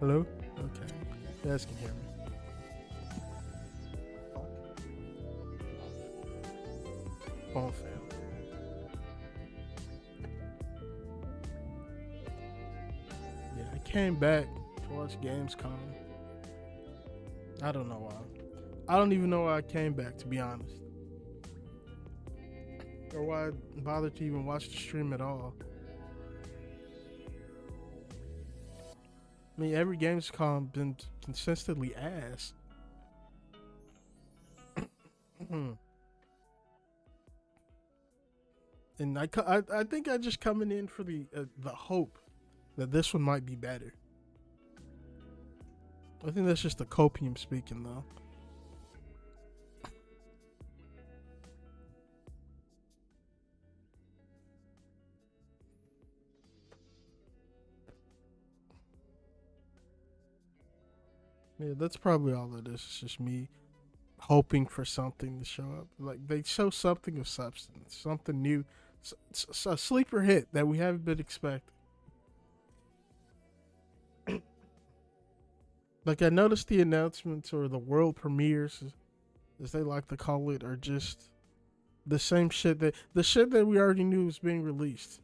Hello? Okay. You guys can hear me. Phone failed. Yeah, I came back to watch Gamescom. I don't know why. I don't even know why I came back, to be honest. Or why I bothered to even watch the stream at all. I mean, every Gamescom been consistently ass. And I think I just coming in for the hope that this one might be better. I think that's just the copium speaking, though. Yeah, that's probably all it is. It's just me hoping for something to show up. Like they show something of substance, something new, a sleeper hit that we haven't been expecting. Like I noticed the announcements or the world premieres, as they like to call it, are just the same shit that we already knew was being released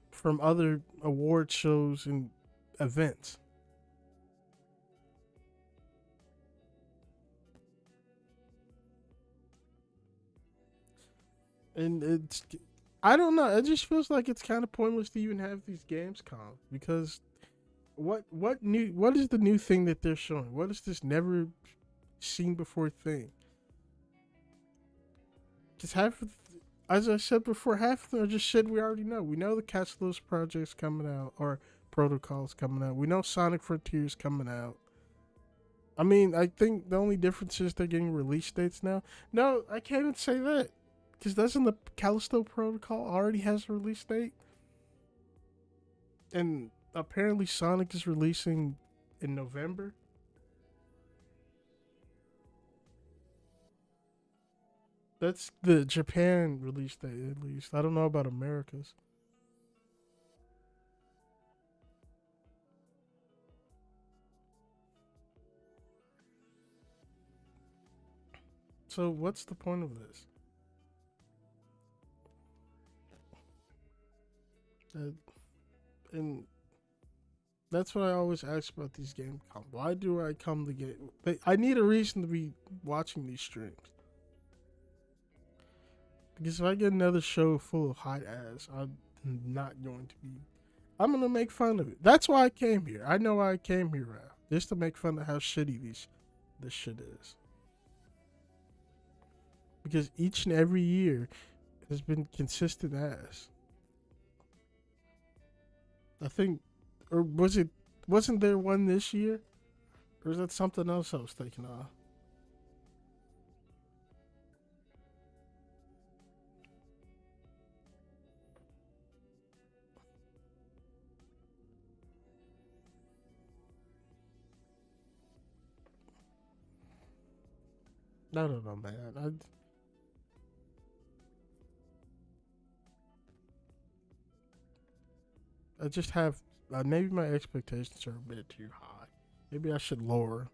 from other award shows and events. And it's I don't know. It just feels like it's kind of pointless to even have these games come because what is the new thing that they're showing? What is this never seen before thing? Just half, as I said before, half of them are just shit we already know. We know the Catch project's coming out or protocols coming out. We know Sonic Frontiers coming out. I mean, I think the only difference is they're getting release dates now. No, I can't even say that because doesn't the Callisto Protocol already has a release date? And apparently Sonic is releasing in November. That's the Japan release date, at least. I don't know about America's. So what's the point of this? Uh, and that's what I always ask about these game comps. Why do I come to get? I need a reason to be watching these streams. Because if I get another show full of hot ass, I'm not going to be. I'm gonna make fun of it. That's why I came here. I know why I came here, Ralph. Just to make fun of how shitty this shit is. Because each and every year has been consistent ass. I think, or was it? Wasn't there one this year, or is that something else I was thinking of? I don't know, man. I just have maybe my expectations are a bit too high. Maybe I should lower.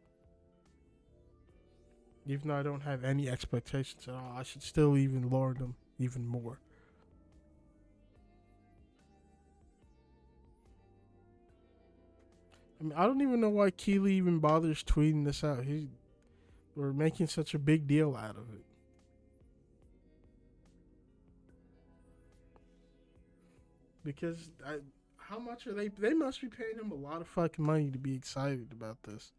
Even though I don't have any expectations at all, I should still even lower them even more. I mean, I don't even know why Keeley even bothers tweeting this out. We're making such a big deal out of it. Because how much are they? They must be paying him a lot of fucking money to be excited about this.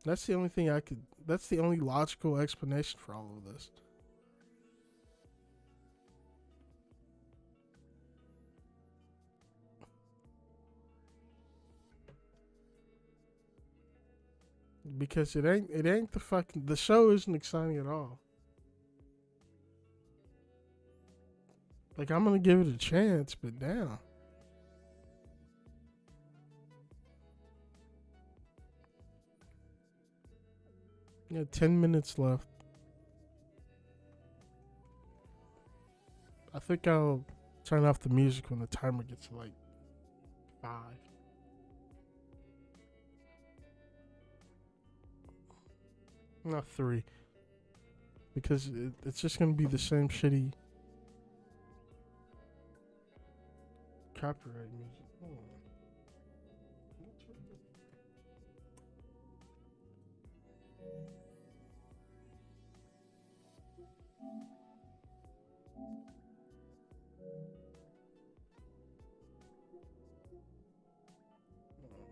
That's the only thing I could. That's the only logical explanation for all of this. Because it ain't the show isn't exciting at all. Like I'm gonna give it a chance, but damn. Yeah, 10 minutes left. I think I'll turn off the music when the timer gets to like 5. Not 3. Because it's just gonna be the same shitty copyright music. Hold on.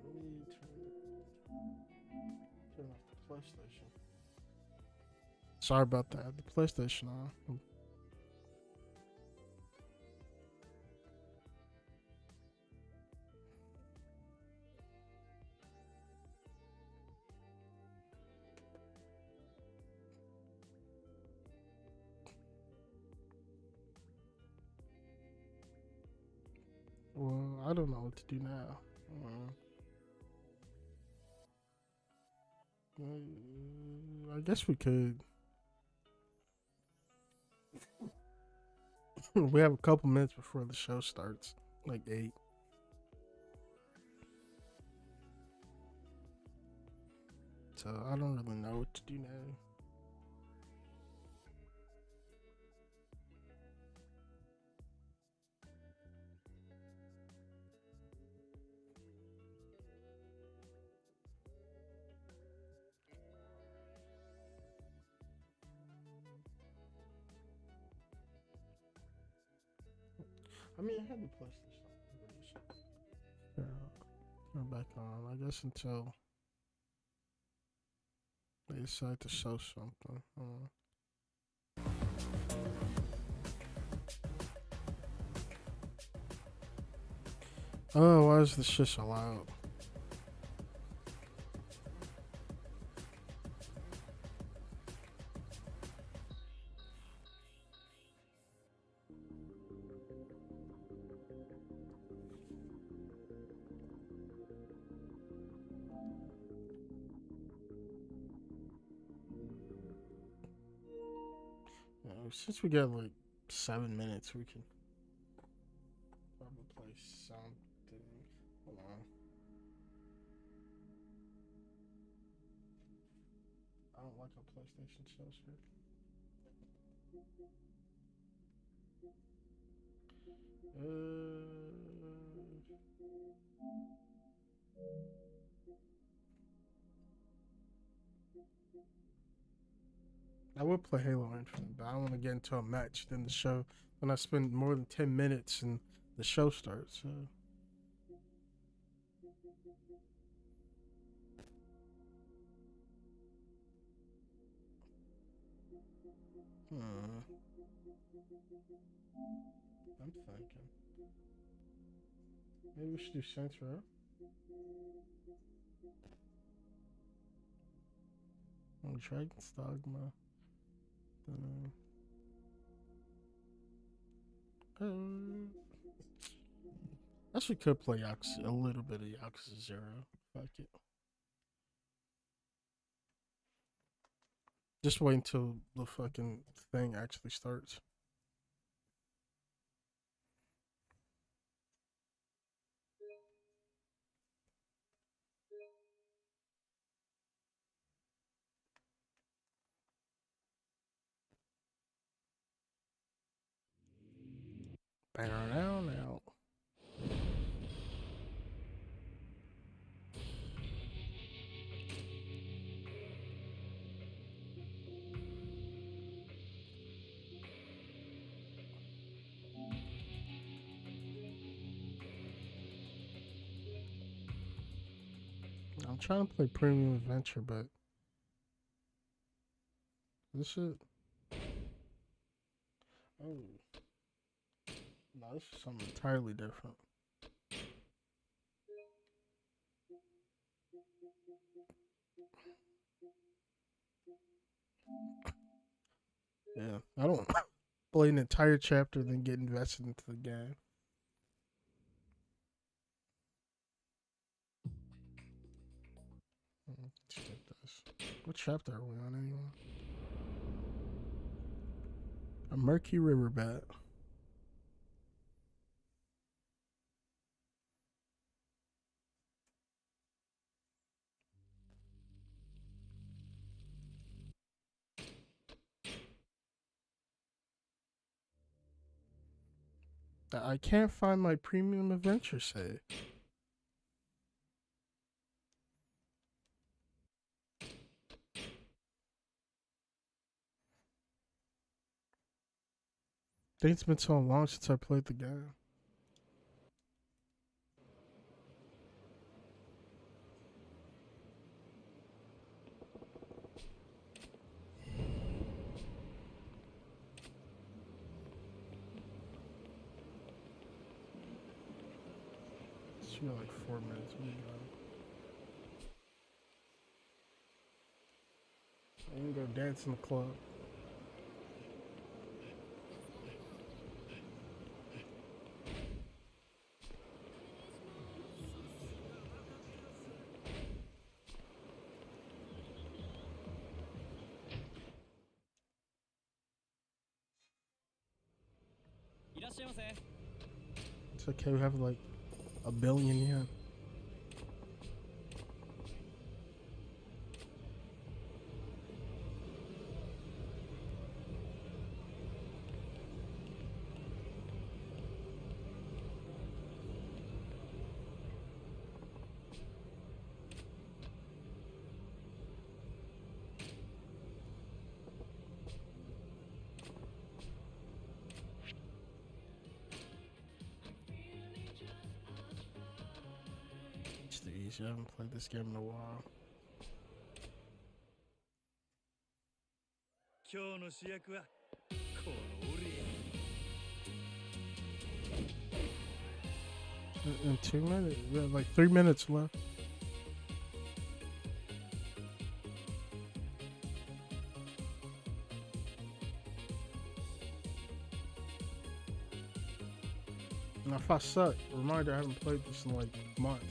Let me turn off the PlayStation. Sorry about that. The PlayStation on. Well, I don't know what to do now. I guess we could. We have a couple minutes before the show starts, like 8. So I don't really know what to do now. I mean, I had the PlayStation. Yeah, turn it back on. I guess until they decide to show something. Oh, why is this shit so loud? Since we got like 7 minutes, we can probably play something. Hold on. I don't like how PlayStation shows here. I would play Halo Infinite, but I want to get into a match. Then the show, when I spend more than 10 minutes and the show starts. Hmm. I'm thinking. Maybe we should do Saints Row. Or Dragon's Dogma. I actually could play a little bit of Yakuza 0. Fuck it. Just wait until the fucking thing actually starts. Now. I'm trying to play Premium Adventure, but this shit. Oh. No, this is something entirely different. Yeah, I don't play an entire chapter then get invested into the game. Let's get this. What chapter are we on anyway? A murky riverbed. I can't find my premium adventure save. I think it's been so long since I played the game. It's been like 4 minutes. I can go dance in the club. It's okay, we have like a billion yen. It's the easy. I haven't played this game in a while. In 2 minutes, we have like 3 minutes left. And if I suck, reminder I haven't played this in like months.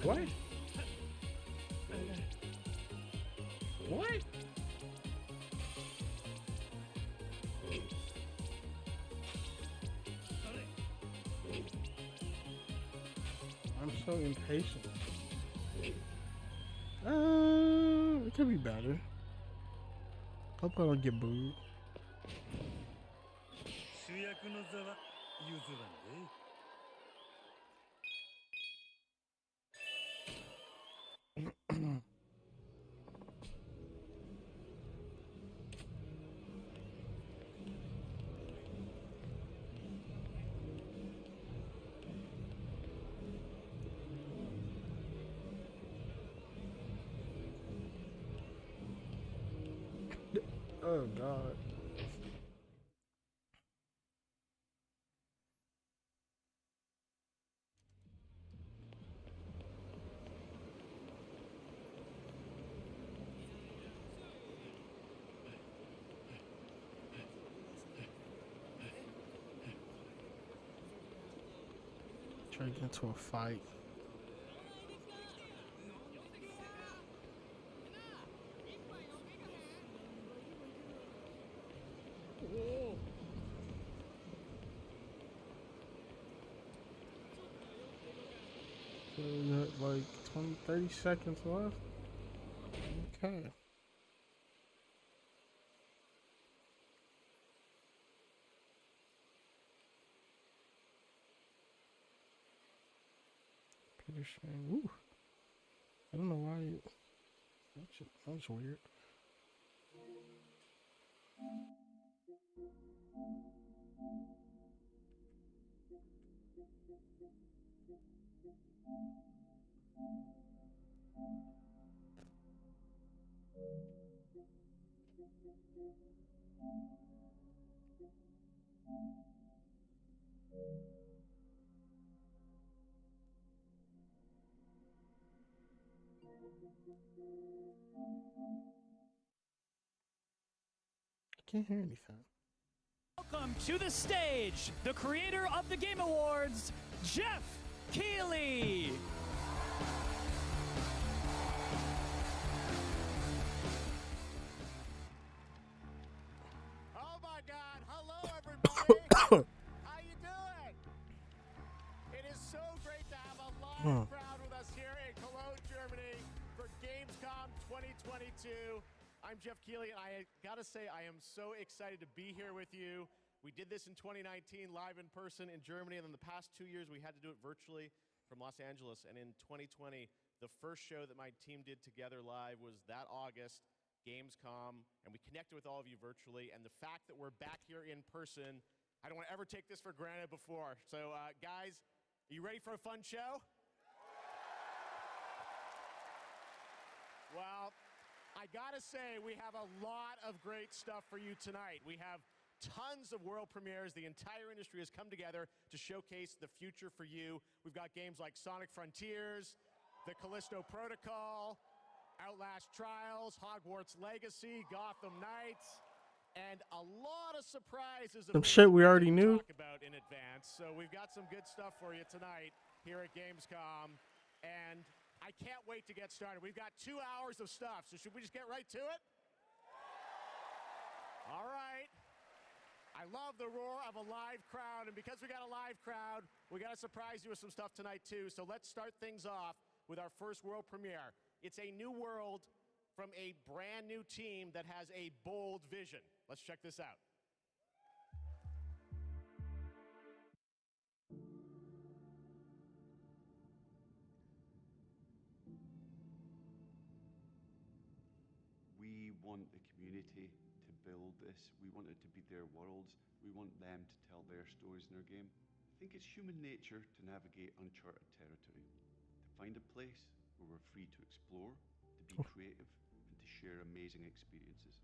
What? What? I'm so impatient. It could be better. Hope I don't get booed. Oh God. Try to get into a fight. So we got like 20, 30 seconds left. Okay. Ooh. I don't know why. That was weird. I can't hear anything. Welcome to the stage, the creator of the Game Awards, Jeff Keighley. Oh my God! Hello, everybody. How you doing? It is so great to have a live crowd with us here in Cologne, Germany, for Gamescom 2022. I'm Jeff Keighley, and I gotta say, I am so excited to be here with you. We did this in 2019, live in person in Germany, and then the past 2 years, we had to do it virtually from Los Angeles. And in 2020, the first show that my team did together live was that August, Gamescom, and we connected with all of you virtually. And the fact that we're back here in person, I don't want to ever take this for granted before. So, guys, are you ready for a fun show? Well, I gotta say, we have a lot of great stuff for you tonight. We have tons of world premieres. The entire industry has come together to showcase the future for you. We've got games like Sonic Frontiers, the Callisto Protocol, Outlast Trials, Hogwarts Legacy, Gotham Knights, and a lot of surprises. Some shit we already knew. Talk about in advance. So we've got some good stuff for you tonight here at Gamescom, and I can't wait to get started. We've got 2 hours of stuff, so should we just get right to it? All right. I love the roar of a live crowd, and because we got a live crowd, we got to surprise you with some stuff tonight too. So let's start things off with our first world premiere. It's a new world from a brand new team that has a bold vision. Let's check this out. We want the community to build this. We want it to be their worlds. We want them to tell their stories in our game. I think it's human nature to navigate uncharted territory, to find a place where we're free to explore, to be creative, and to share amazing experiences.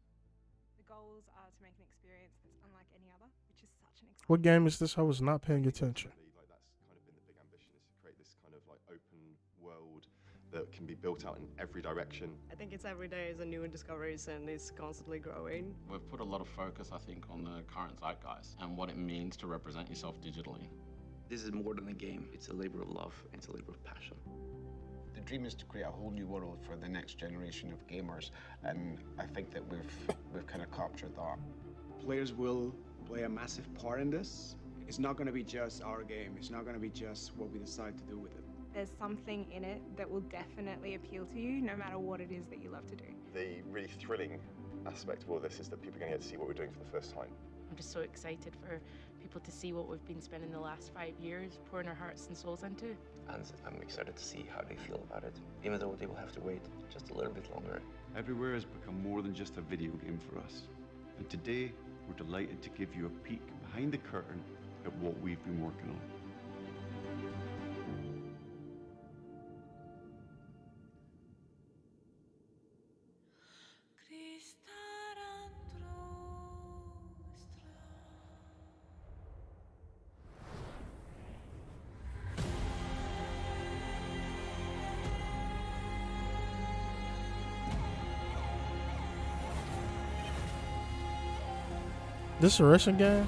The goals are to make an experience that's unlike any other, which is such an exciting. What game is this? I was not paying attention. Like that's kind of been the big ambition, is to create this kind of like open world that can be built out in every direction. I think it's every day is a new discoveries and it's constantly growing. We've put a lot of focus, I think, on the current zeitgeist and what it means to represent yourself digitally. This is more than a game. It's a labor of love. It's a labor of passion. The dream is to create a whole new world for the next generation of gamers, and I think that we've kind of captured that. Players will play a massive part in this. It's not going to be just our game. It's not going to be just what we decide to do with it. There's something in it that will definitely appeal to you, no matter what it is that you love to do. The really thrilling aspect of all this is that people are going to get to see what we're doing for the first time. I'm just so excited for people to see what we've been spending the last 5 years pouring our hearts and souls into. And I'm excited to see how they feel about it, even though they will have to wait just a little bit longer. Everywhere has become more than just a video game for us. And today, we're delighted to give you a peek behind the curtain at what we've been working on. This a Russian game?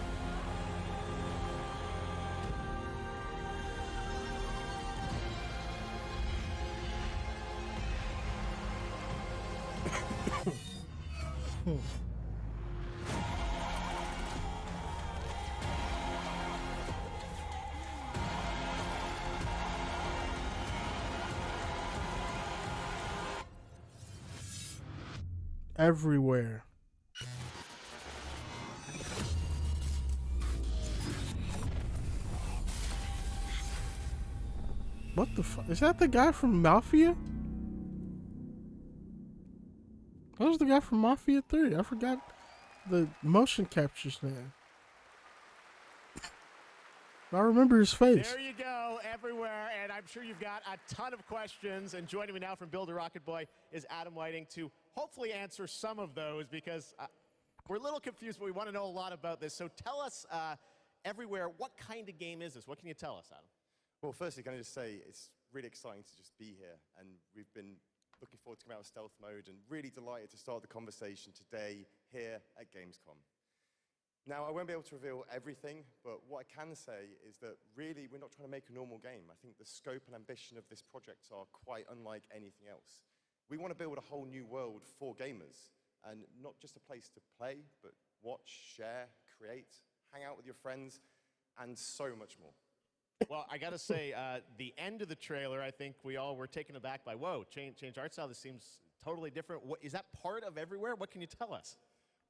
Everywhere. What the fuck? Is that the guy from Mafia? That was the guy from Mafia 3. I forgot the motion capture's name. I remember his face. There you go, everywhere, and I'm sure you've got a ton of questions. And joining me now from Builder Rocket Boy is Adam Whiting to hopefully answer some of those, because we're a little confused, but we want to know a lot about this. So tell us, everywhere, what kind of game is this? What can you tell us, Adam? Well, firstly, can I just say it's really exciting to just be here, and we've been looking forward to coming out of stealth mode and really delighted to start the conversation today here at Gamescom. Now, I won't be able to reveal everything, but what I can say is that really we're not trying to make a normal game. I think the scope and ambition of this project are quite unlike anything else. We want to build a whole new world for gamers, and not just a place to play, but watch, share, create, hang out with your friends, and so much more. Well, I got to say, the end of the trailer, I think we all were taken aback by, whoa, change art style, this seems totally different. Is that part of Everywhere? What can you tell us?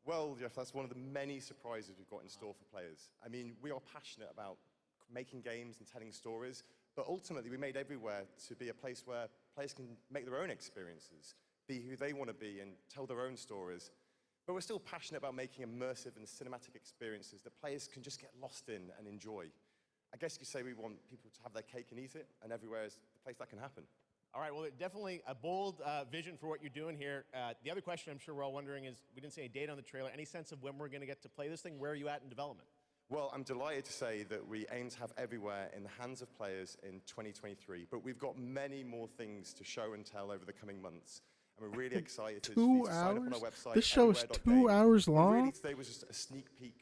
Well, Jeff, that's one of the many surprises we've got in store for players. I mean, we are passionate about making games and telling stories, but ultimately we made Everywhere to be a place where players can make their own experiences, be who they want to be and tell their own stories. But we're still passionate about making immersive and cinematic experiences that players can just get lost in and enjoy. I guess you could say we want people to have their cake and eat it, and Everywhere is the place that can happen. All right, well, definitely a bold vision for what you're doing here. The other question I'm sure we're all wondering is, we didn't say a date on the trailer. Any sense of when we're going to get to play this thing? Where are you at in development? Well, I'm delighted to say that we aim to have Everywhere in the hands of players in 2023, but we've got many more things to show and tell over the coming months. And we're really excited to sign up on our website. This show is 2 hours long. Really, today was just a sneak peek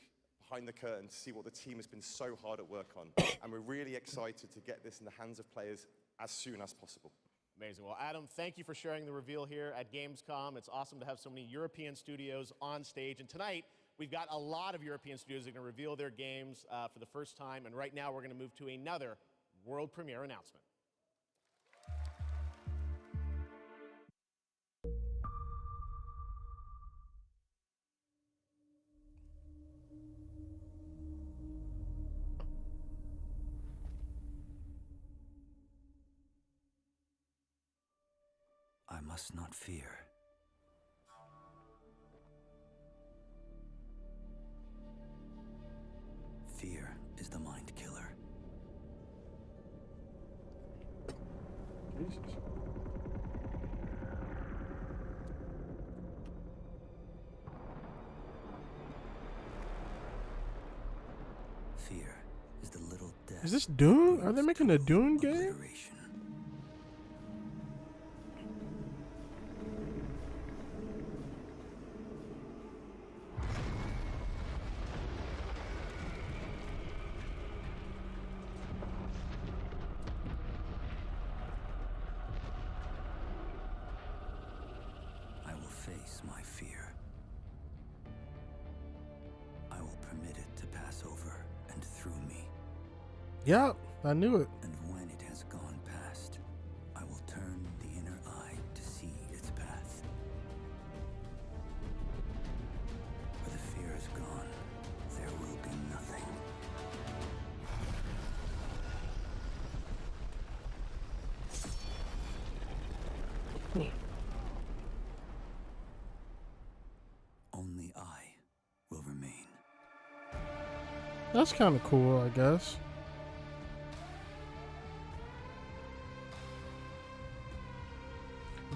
behind the curtain to see what the team has been so hard at work on. And we're really excited to get this in the hands of players as soon as possible. Amazing. Well, Adam, thank you for sharing the reveal here at Gamescom. It's awesome to have so many European studios on stage. And tonight, we've got a lot of European studios that are going to reveal their games for the first time. And right now, we're going to move to another world premiere announcement. I must not fear. Fear is the mind killer. Jesus. Fear is the little death. Is this Dune? Are they making a Dune game? I will face my fear. I will permit it to pass over and through me. Yep, I knew it. And when it has gone past, I will turn the inner eye to see its path. Where the fear is gone, there will be nothing. Only I will remain. That's kind of cool, I guess.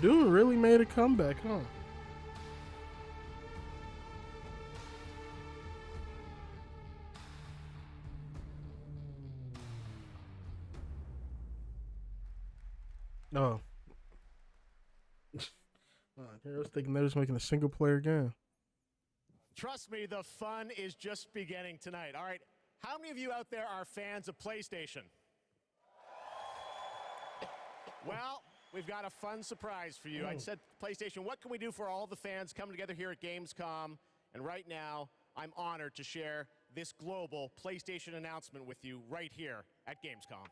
Dune really made a comeback, huh? Oh. I was thinking they was making a single player game. Trust me, the fun is just beginning tonight. All right, how many of you out there are fans of PlayStation? Well, we've got a fun surprise for you. I said, PlayStation, what can we do for all the fans coming together here at Gamescom? And right now, I'm honored to share this global PlayStation announcement with you right here at Gamescom.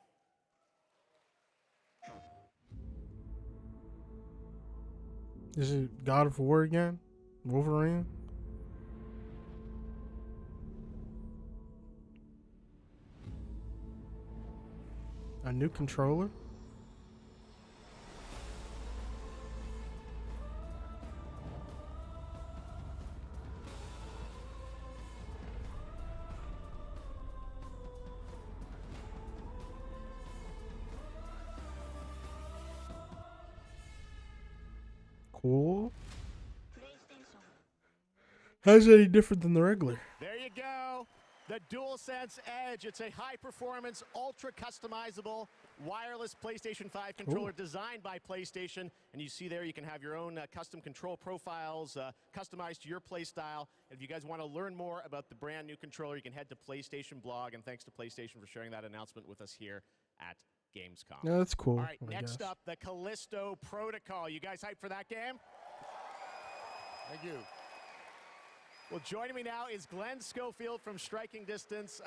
Is it God of War again? Wolverine? A new controller? Cool. How's it any different than the regular? There you go. The DualSense Edge. It's a high-performance, ultra-customizable wireless PlayStation 5 controller designed by PlayStation. And you see there you can have your own custom control profiles customized to your play style. And if you guys want to learn more about the brand new controller, you can head to PlayStation blog. And thanks to PlayStation for sharing that announcement with us here at Gamescom. Yeah, that's cool. All right, next up, the Callisto Protocol. You guys hyped for that game? Thank you. Well, joining me now is Glenn Schofield from Striking Distance.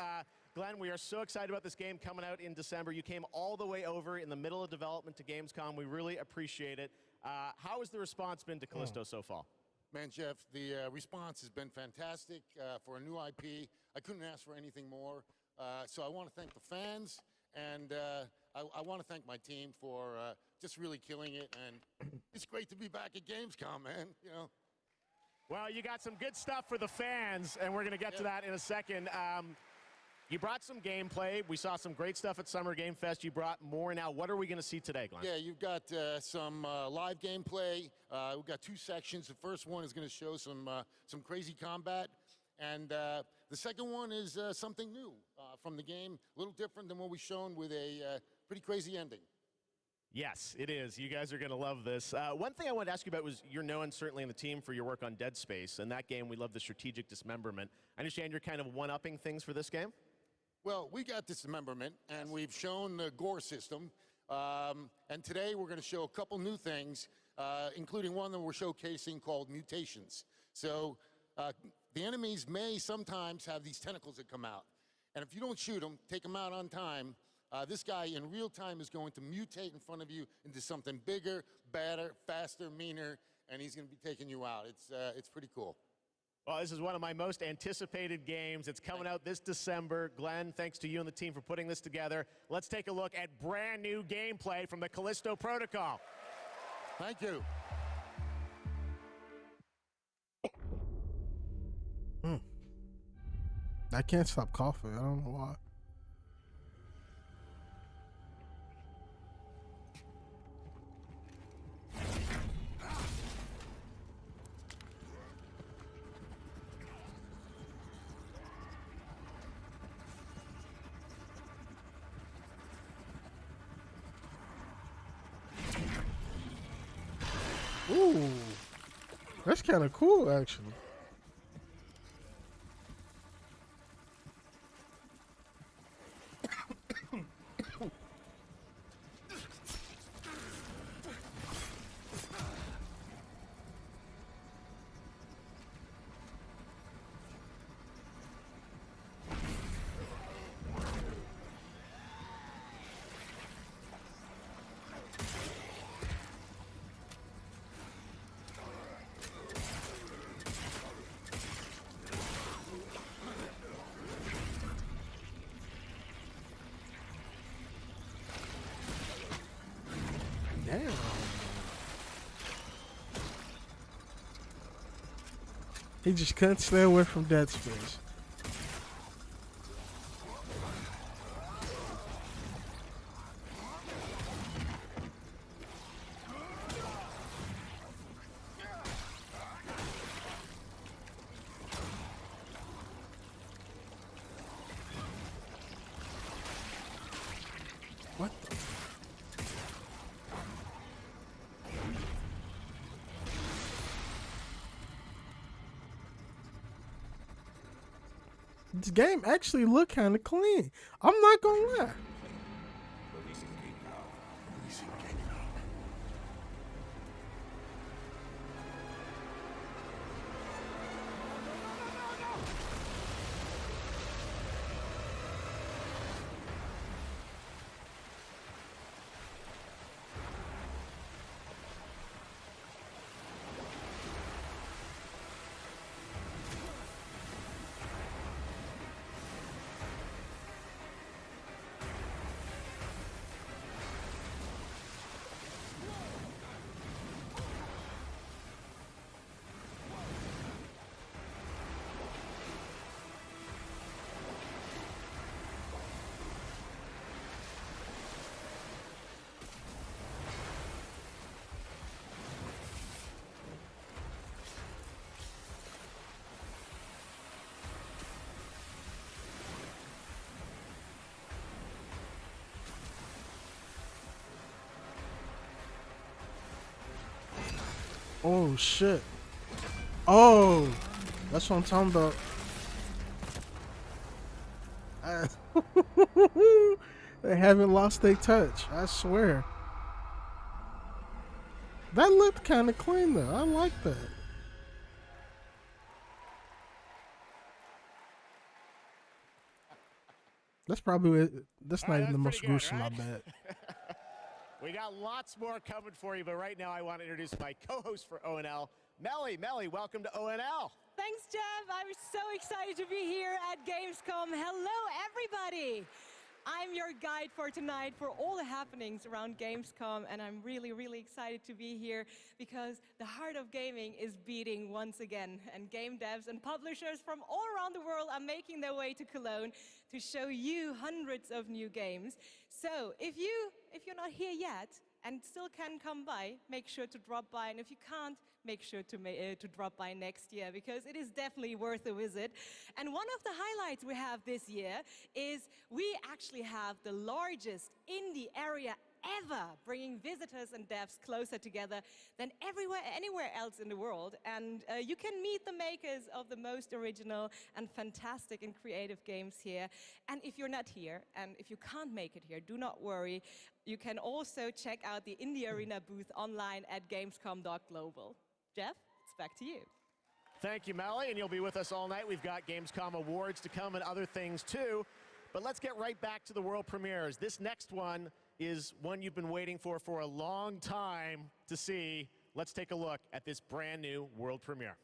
Glenn, we are so excited about this game coming out in December. You came all the way over in the middle of development to Gamescom. We really appreciate it. How has the response been to Callisto so far? Man, Jeff, the response has been fantastic for a new IP. I couldn't ask for anything more. So I want to thank the fans, and I want to thank my team for just really killing it. And it's great to be back at Gamescom, man. You know. Well, you got some good stuff for the fans, and we're going to get to that in a second. You brought some gameplay. We saw some great stuff at Summer Game Fest. You brought more now. What are we going to see today, Glenn? Yeah, you've got some live gameplay. We've got 2 sections. The first one is going to show some crazy combat. And the second one is something new from the game, a little different than what we've shown with a pretty crazy ending. Yes, it is. You guys are going to love this. One thing I wanted to ask you about was you're known certainly in the team for your work on Dead Space. And that game, we love the strategic dismemberment. I understand you're kind of one-upping things for this game? Well, we got dismemberment, and we've shown the gore system. And today we're going to show a couple new things, including one that we're showcasing called mutations. So the enemies may sometimes have these tentacles that come out. And if you don't shoot them, take them out on time, this guy in real time is going to mutate in front of you into something bigger, badder, faster, meaner, and he's going to be taking you out. It's pretty cool. Well, this is one of my most anticipated games. It's coming out this December. Glenn, thanks to you and the team for putting this together. Let's take a look at brand new gameplay from the Callisto Protocol. Thank you. I can't stop coughing. I don't know why. Ooh, that's kind of cool, actually. Damn. He just couldn't stay away from Dead Space. What the? This game actually look kind of clean. I'm not gonna lie. Oh shit. Oh, that's what I'm talking about. They haven't lost their touch, I swear. That looked kind of clean though. I like that. That's probably it. That's not even the most gruesome, I bet. We got lots more coming for you, but right now I want to introduce my co-host for ONL, Melly. Melly, welcome to ONL. Thanks, Jeff. I'm so excited to be here at Gamescom. Hello, everybody. I'm your guide for tonight for all the happenings around Gamescom, and I'm really, really excited to be here because the heart of gaming is beating once again, and game devs and publishers from all around the world are making their way to Cologne to show you hundreds of new games. So if you're not here yet and still can come by, make sure to drop by, and if you can't, make sure to drop by next year because it is definitely worth a visit. And one of the highlights we have this year is we actually have the largest indie area ever, bringing visitors and devs closer together than anywhere else in the world. And you can meet the makers of the most original and fantastic and creative games here. And if you're not here, and if you can't make it here, do not worry. You can also check out the Indie Arena booth online at gamescom.global. Jeff, it's back to you. Thank you, Melly, and you'll be with us all night. We've got Gamescom awards to come and other things too. But let's get right back to the world premieres. This next one is one you've been waiting for a long time to see. Let's take a look at this brand new world premiere.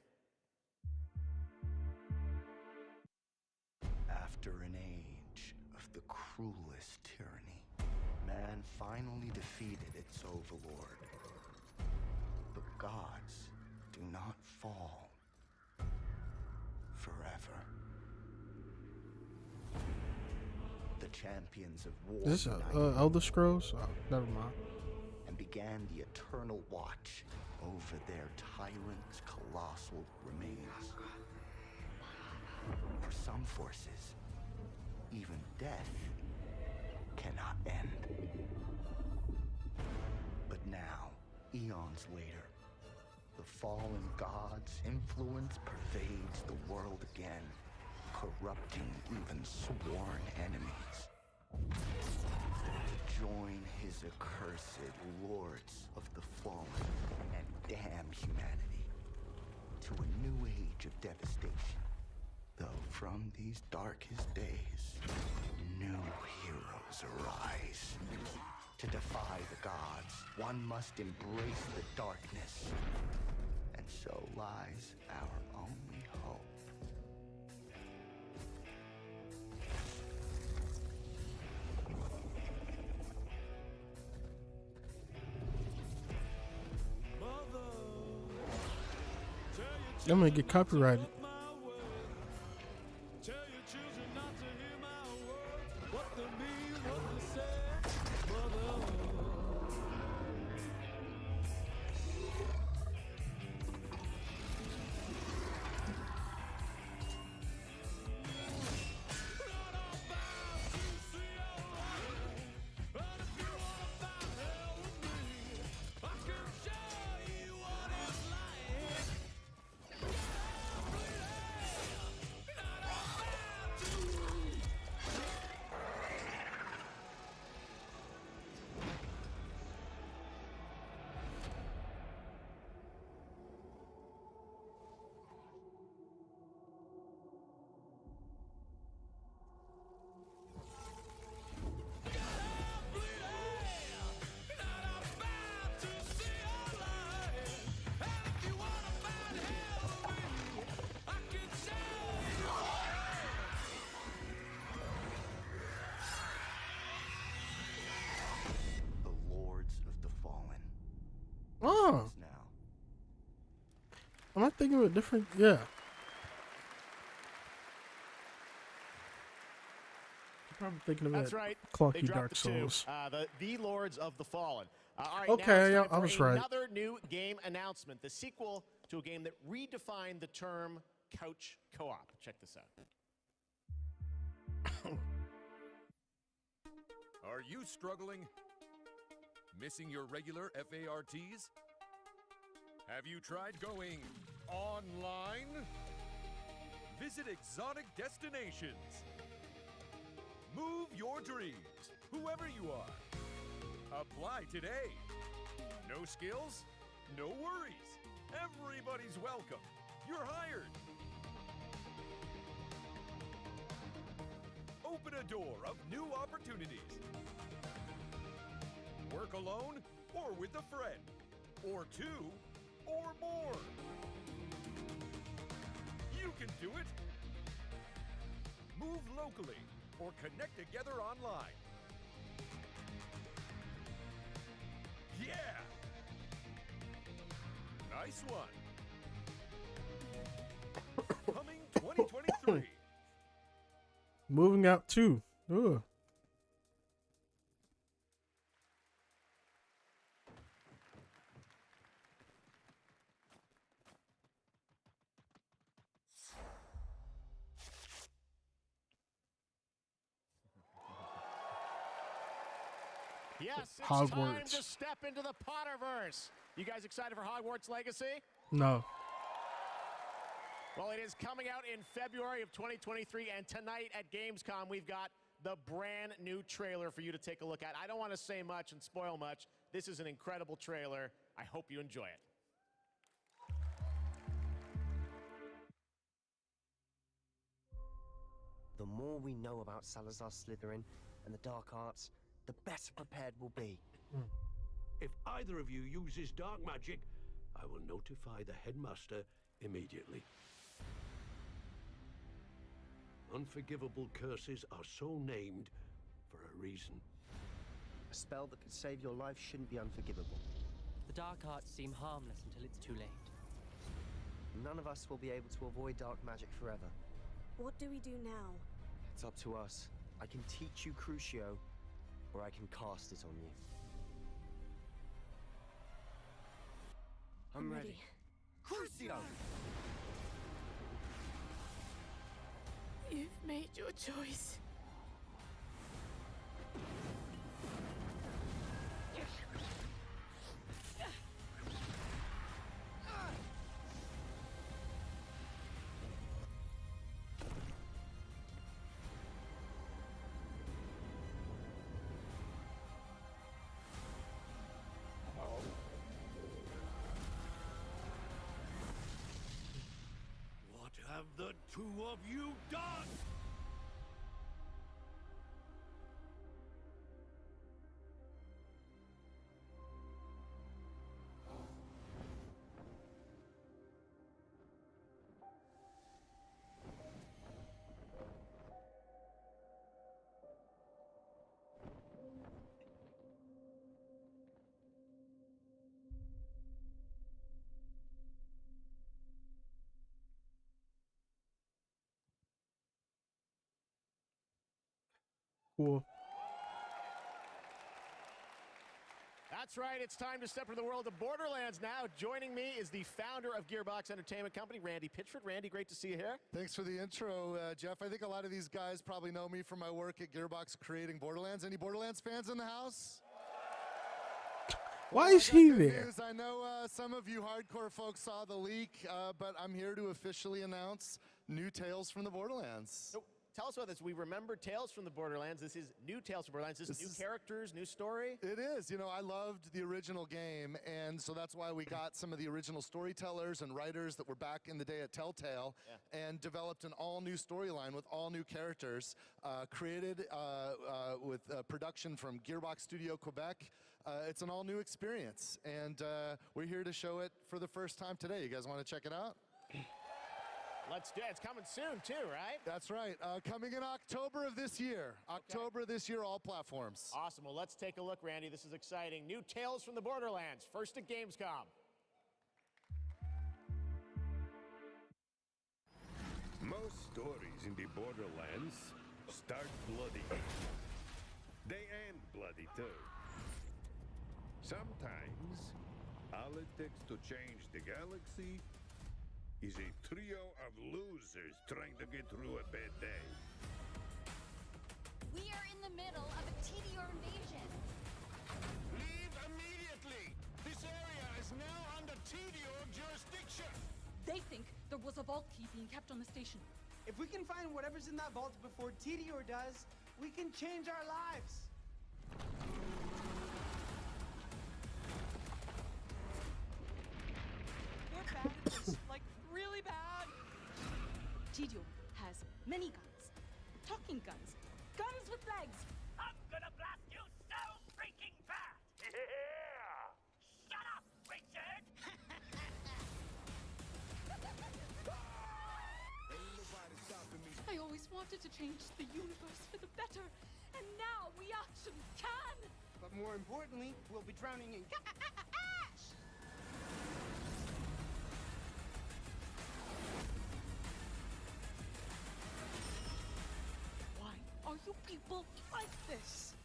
After an age of the cruelest tyranny, man finally defeated its overlord. But gods do not fall forever. The champions of war Is this Elder Scrolls? Oh, never mind. and began the eternal watch over their tyrant's colossal remains. For some forces, even death cannot end. But now, eons later, the fallen god's influence pervades the world again, corrupting even sworn enemies. To join his accursed lords of the fallen and damn humanity to a new age of devastation. Though from these darkest days, new heroes arise. To defy the gods, one must embrace the darkness. And so lies our only hope. I'm gonna get copyrighted. Oh. Am I thinking of a different? Yeah. I'm probably thinking of That's that right. clunky They dropped Dark the two. Souls. The Lords of the Fallen. All right, Okay, now it's yeah, time I for was right. another new game announcement, the sequel to a game that redefined the term couch co-op. Check this out. Are you struggling? Missing your regular FARTs? Have you tried going online? Visit exotic destinations. Move your dreams, whoever you are. Apply today. No skills? No worries. Everybody's welcome. You're hired. Open a door of new opportunities. Work alone or with a friend, or two, or more. You can do it. Move locally or connect together online. Yeah! Nice one. Coming 2023. Moving out too. Ugh. Yes, it's Hogwarts. time to step into the Potterverse. You guys excited for Hogwarts Legacy? No. Well, it is coming out in February of 2023, and tonight at Gamescom, we've got the brand new trailer for you to take a look at. I don't want to say much and spoil much. This is an incredible trailer. I hope you enjoy it. The more we know about Salazar Slytherin and the dark arts, the better prepared we'll be. If either of you uses dark magic, I will notify the headmaster immediately. Unforgivable curses are so named for a reason. A spell that could save your life shouldn't be unforgivable. The dark arts seem harmless until it's too late. None of us will be able to avoid dark magic forever. What do we do now? It's up to us. I can teach you Crucio, or I can cast it on you. I'm ready. Crucio! You've made your choice. What have the two of you done? Cool. That's right, it's time to step into the world of Borderlands now. Joining me is the founder of Gearbox Entertainment Company, Randy Pitchford. Randy, great to see you here. Thanks for the intro, Jeff. I think a lot of these guys probably know me from my work at Gearbox creating Borderlands. Any Borderlands fans in the house? Why is he there? News. I know some of you hardcore folks saw the leak, but I'm here to officially announce new Tales from the Borderlands. So, tell us about this. We remember Tales from the Borderlands. This is new Tales from Borderlands. This is new characters, new story. It is. You know, I loved the original game, and so that's why we got some of the original storytellers and writers that were back in the day at Telltale and developed an all-new storyline with all new characters, created with production from Gearbox Studio Quebec. It's an all-new experience, and we're here to show it for the first time today. You guys want to check it out? Let's do it. It's coming soon, too, right? That's right. Coming in October of this year. October this year, all platforms. Awesome. Well, let's take a look, Randy. This is exciting. New Tales from the Borderlands. First at Gamescom. Most stories in the Borderlands start bloody. They end bloody, too. Sometimes, all it takes to change the galaxy is a trio of losers trying to get through a bad day. We are in the middle of a Tediore invasion. Leave immediately! This area is now under Tediore being kept on the station. If we can find whatever's in that vault before Tedior does, we can change our lives. We're bad at this, like really bad. Tedior has many guns. Talking guns. Guns with legs. I'm gonna blast you so freaking fast! Yeah! Shut up, Richard! I always wanted to change the universe for the better, and now we actually can! But more importantly, we'll be drowning in ash! Why are you people like this?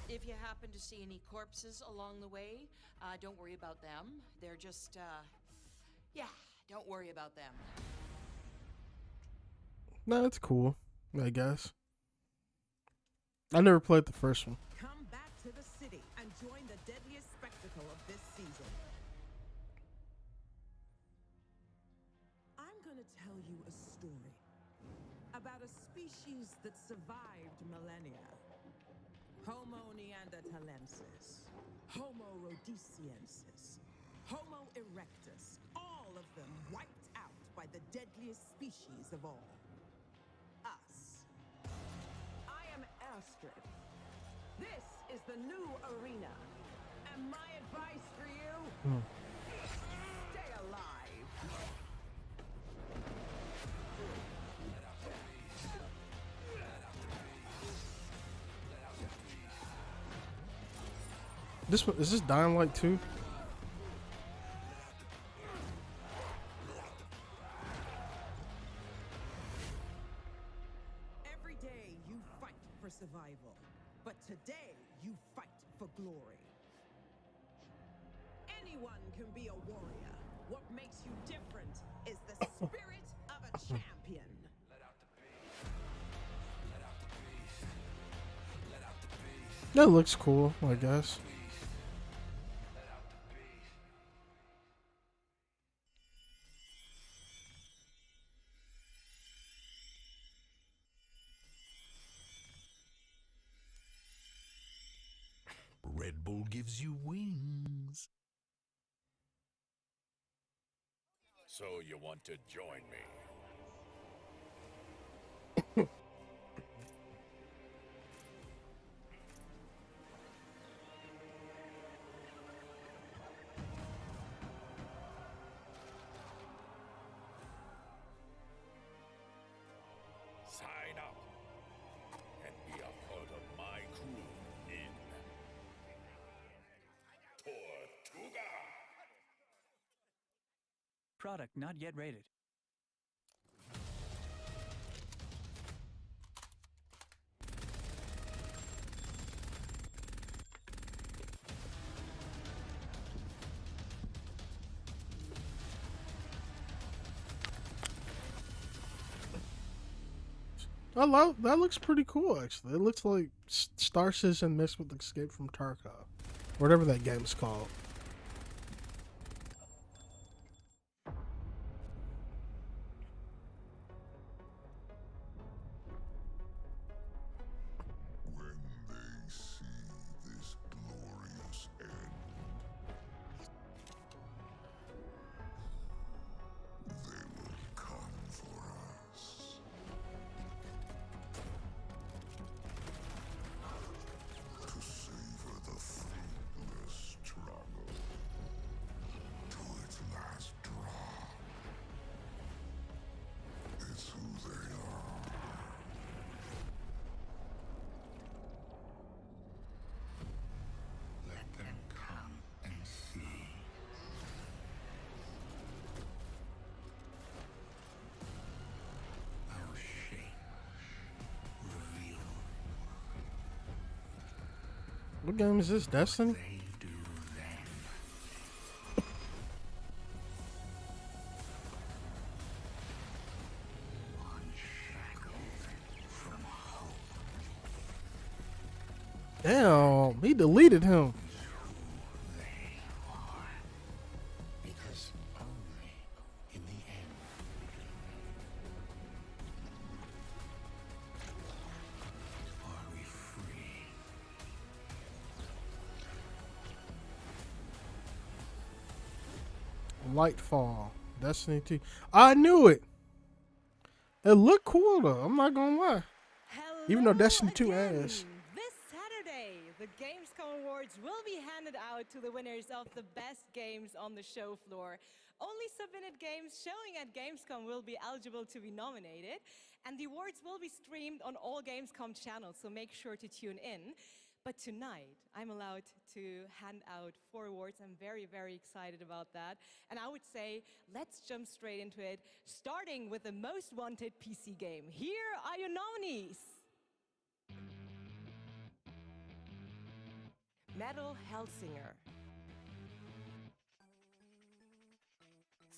If you happen to see any corpses along the way, don't worry about them. They're just, yeah, don't worry about them. No, it's cool, I guess. I never played the first one. Come back to the city and join the deadliest spectacle of this season. I'm gonna tell you a story about a species that survived millennia. Homo neanderthalensis, Homo rhodesiensis, Homo erectus, all of them wiped out by the deadliest species of all. Us. I am Astrid. This is the new arena. And my advice for you, stay alive. This one, is this Dying Light 2? Every day you fight for survival, but today you fight for glory. Anyone can be a warrior. What makes you different is the spirit of a champion. That looks cool, I guess. Red Bull gives you wings. So you want to join me? Sign up and be a part of my crew in Tortuga. Product not yet rated. That looks pretty cool, actually. It looks like Star Citizen mixed with Escape from Tarkov. Whatever that game's called. When they see this glorious end, they will come for us. To savor the fruitless struggle to its last drop. It's who they are. Let them come and see. Our shape reveal. What game is this? Destiny? They do them. Unshackled from hope. Damn, he deleted him. Lightfall. Destiny 2. I knew it. It looked cool though. I'm not gonna lie. Even though Destiny 2 ass. This Saturday, the Gamescom Awards will be handed out to the winners of the best games on the show floor. Only submitted games showing at Gamescom will be eligible to be nominated, and the awards will be streamed on all Gamescom channels, so make sure to tune in. But tonight, I'm allowed to hand out 4 awards. I'm very, very excited about that. And I would say, let's jump straight into it, starting with the most wanted PC game. Here are your nominees. Metal Hellsinger,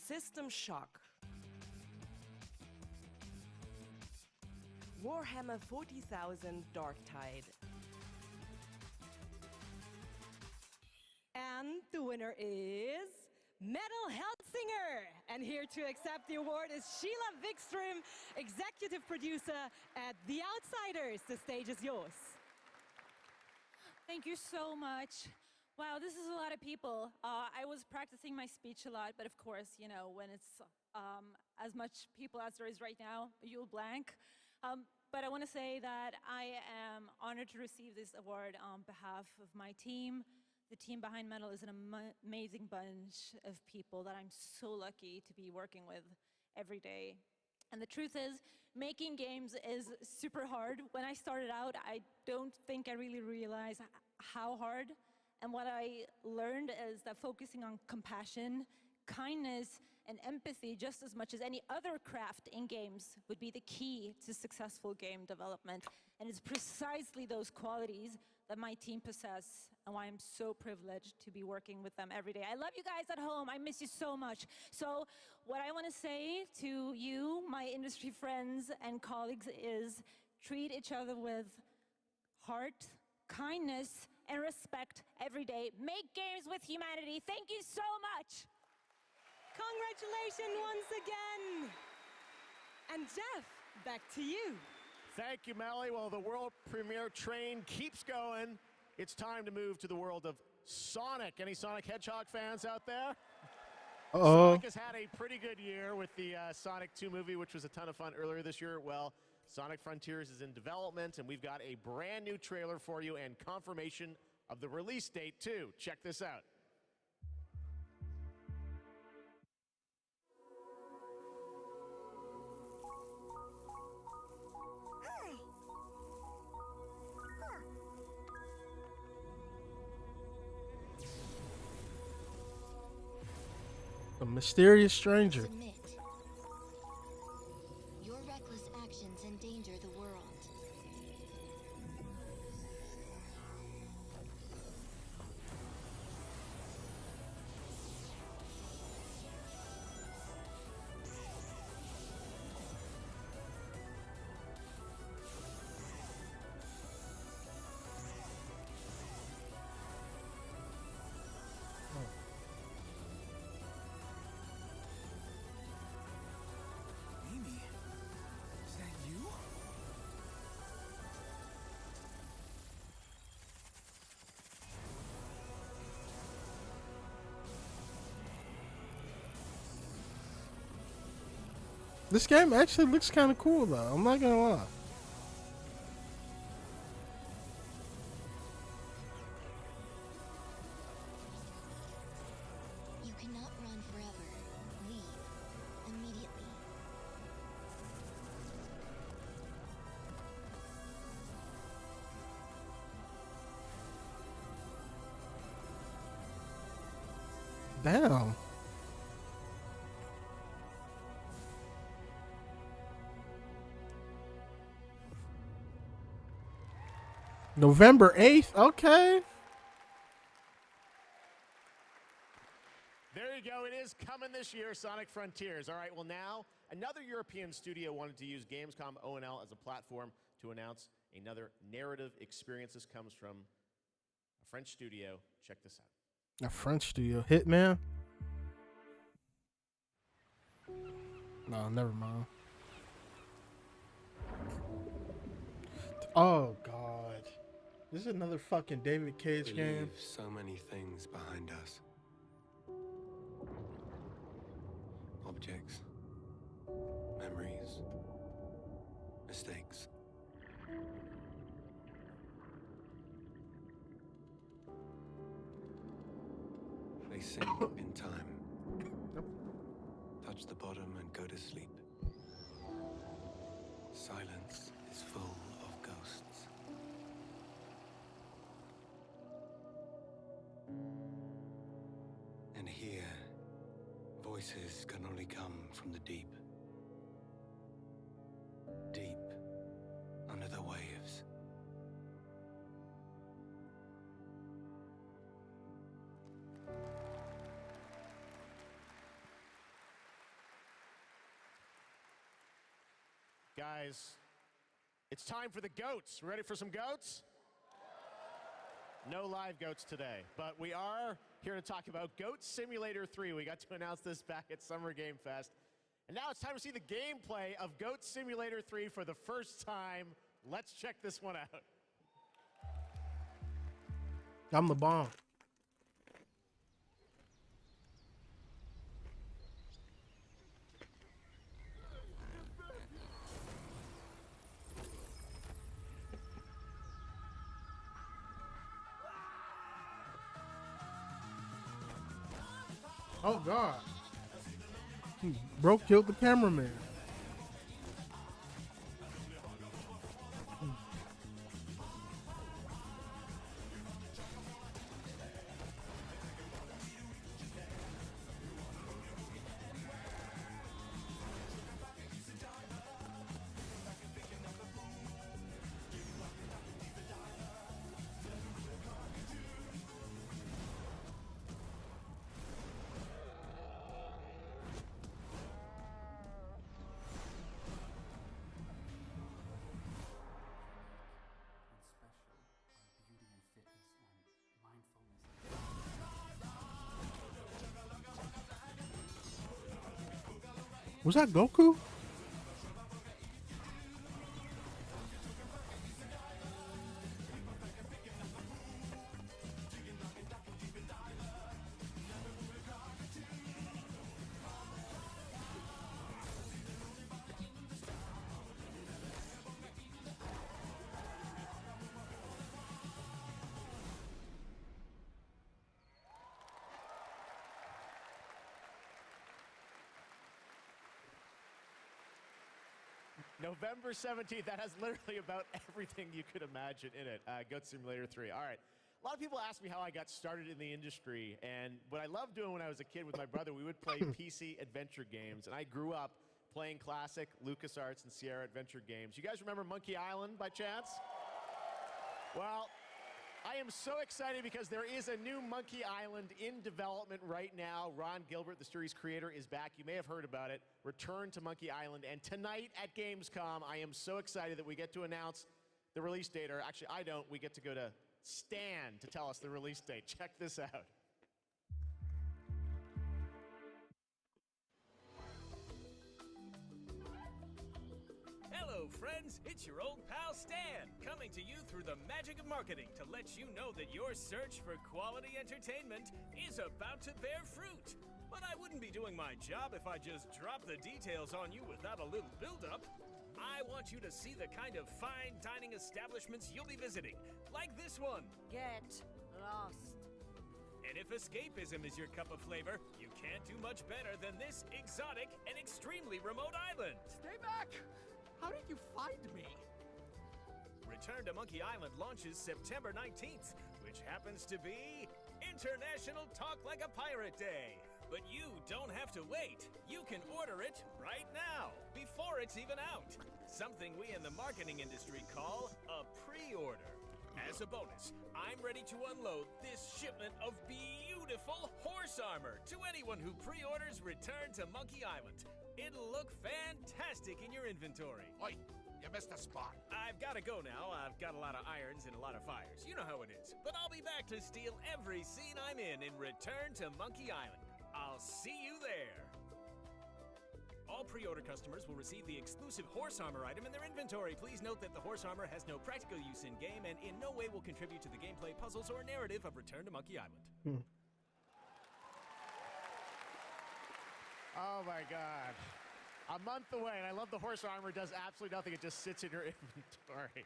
System Shock, Warhammer 40,000 Darktide. And the winner is Metal Hellsinger. And here to accept the award is Sheila Wikström, executive producer at The Outsiders. The stage is yours. Thank you so much. Wow, this is a lot of people. I was practicing my speech a lot, but of course, you know, when it's as much people as there is right now, you'll blank. But I want to say that I am honored to receive this award on behalf of my team. The team behind Metal is an amazing bunch of people that I'm so lucky to be working with every day. And the truth is, making games is super hard. When I started out, I don't think I really realized how hard. And what I learned is that focusing on compassion, kindness, and empathy just as much as any other craft in games would be the key to successful game development. And it's precisely those qualities that my team possess, and why I'm so privileged to be working with them every day. I love you guys at home. I miss you so much. So what I want to say to you, my industry friends and colleagues, is treat each other with heart, kindness, and respect every day. Make games with humanity. Thank you so much. Congratulations once again. And Jeff, back to you. Thank you, Melly. Well, the world premiere train keeps going. It's time to move to the world of Sonic. Any Sonic Hedgehog fans out there? Sonic has had a pretty good year with the Sonic 2 movie, which was a ton of fun earlier this year. Well, Sonic Frontiers is in development, and we've got a brand new trailer for you and confirmation of the release date, too. Check this out. A mysterious stranger. Submit. Your reckless actions endanger the world. This game actually looks kind of cool though. I'm not gonna lie. You cannot run forever. Leave immediately. Damn. November 8th? Okay. There you go. It is coming this year, Sonic Frontiers. All right, well now, another European studio wanted to use Gamescom O&L as a platform to announce another narrative experience. This comes from a French studio. Check this out. A French studio. Hitman? No, never mind. Oh, God. This is another fucking David Cage game. So many things behind us. objects, memories, mistakes. They sink in time, touch the bottom and go to sleep. Silence is full of ghosts. And here, voices can only come from the deep. Deep under the waves. Guys, it's time for the goats. Ready for some goats? No live goats today, but we are here to talk about Goat Simulator 3. We got to announce this back at Summer Game Fest. And now it's time to see the gameplay of Goat Simulator 3 for the first time. Let's check this one out. I'm the bomb. Oh God. He killed the cameraman. Was that Goku? November 17th, that has literally about everything you could imagine in it. Goat Simulator 3. All right. A lot of people ask me how I got started in the industry, and what I loved doing when I was a kid with my brother, we would play PC adventure games, and I grew up playing classic LucasArts and Sierra adventure games. You guys remember Monkey Island by chance? Well, I am so excited because there is a new Monkey Island in development right now. Ron Gilbert, the series creator, is back. You may have heard about it. Return to Monkey Island. And tonight at Gamescom, I am so excited that we get to announce the release date. Or actually, I don't. We get to go to Stan to tell us the release date. Check this out. Hello, friends. It's your old pal Stan, coming to you through the magic of marketing to let you know that your search for quality entertainment is about to bear fruit. But I wouldn't be doing my job if I just dropped the details on you without a little build-up. I want you to see the kind of fine dining establishments you'll be visiting, like this one. Get lost. And if escapism is your cup of flavor, you can't do much better than this exotic and extremely remote island. Stay back! How did you find me? Return to Monkey Island launches September 19th, which happens to be International Talk Like a Pirate Day. But you don't have to wait. You can order it right now, before it's even out. Something we in the marketing industry call a pre-order. As a bonus, I'm ready to unload this shipment of beautiful horse armor to anyone who pre-orders Return to Monkey Island. It'll look fantastic in your inventory. Oi, you missed a spot. I've got to go now. I've got a lot of irons and a lot of fires. You know how it is. But I'll be back to steal every scene I'm in Return to Monkey Island. I'll see you there. All pre-order customers will receive the exclusive horse armor item in their inventory. Please note that the horse armor has no practical use in-game and in no way will contribute to the gameplay, puzzles, or narrative of Return to Monkey Island. Oh my God. A month away, and I love the horse armor. It does absolutely nothing. It just sits in your inventory.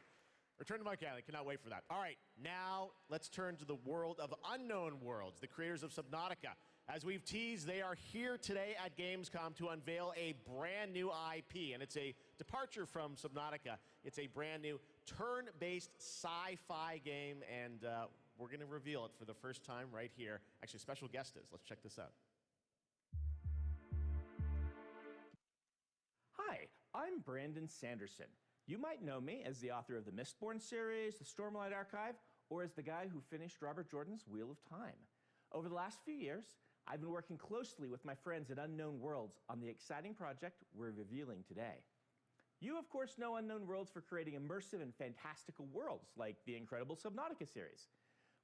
Return to Monkey Island. Cannot wait for that. All right, now let's turn to the world of Unknown Worlds, the creators of Subnautica. As we've teased, they are here today at Gamescom to unveil a brand new IP, and it's a departure from Subnautica. It's a brand new turn-based sci-fi game, and we're going to reveal it for the first time right here. Actually, special guest is. Let's check this out. Hi, I'm Brandon Sanderson. You might know me as the author of the Mistborn series, the Stormlight Archive, or as the guy who finished Robert Jordan's Wheel of Time. Over the last few years, I've been working closely with my friends at Unknown Worlds on the exciting project we're revealing today. You, of course, know Unknown Worlds for creating immersive and fantastical worlds like the incredible Subnautica series.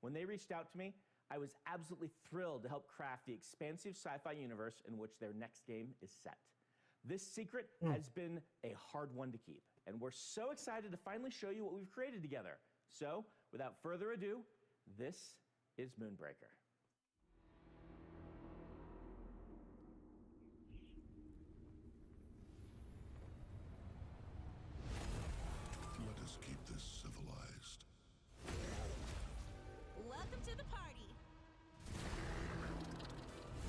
When they reached out to me, I was absolutely thrilled to help craft the expansive sci-fi universe in which their next game is set. This secret has been a hard one to keep, and we're so excited to finally show you what we've created together. So, without further ado, this is Moonbreaker. Let us keep this civilized. Welcome to the party.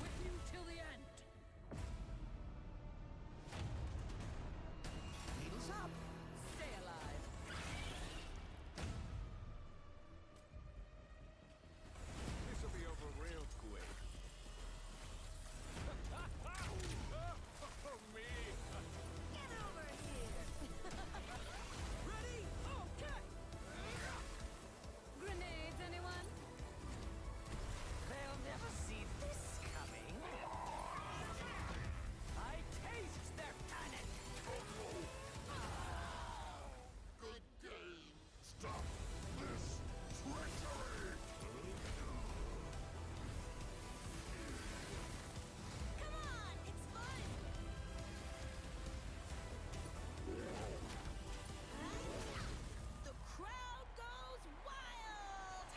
With you till the end. Needles up. Stay alive. This'll be over real quick. Oh, me! Get over here. Ready? Okay. Grenades, anyone? They'll never see this coming. I taste their panic. Good game. Stop this treachery! Come on, it's fun. The crowd goes wild.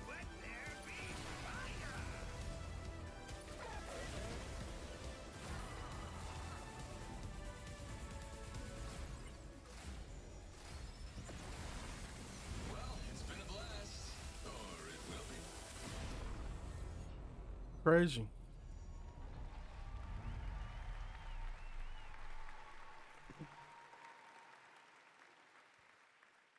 Let there be fire! Well, it's been a blast. Or it will be. Crazy.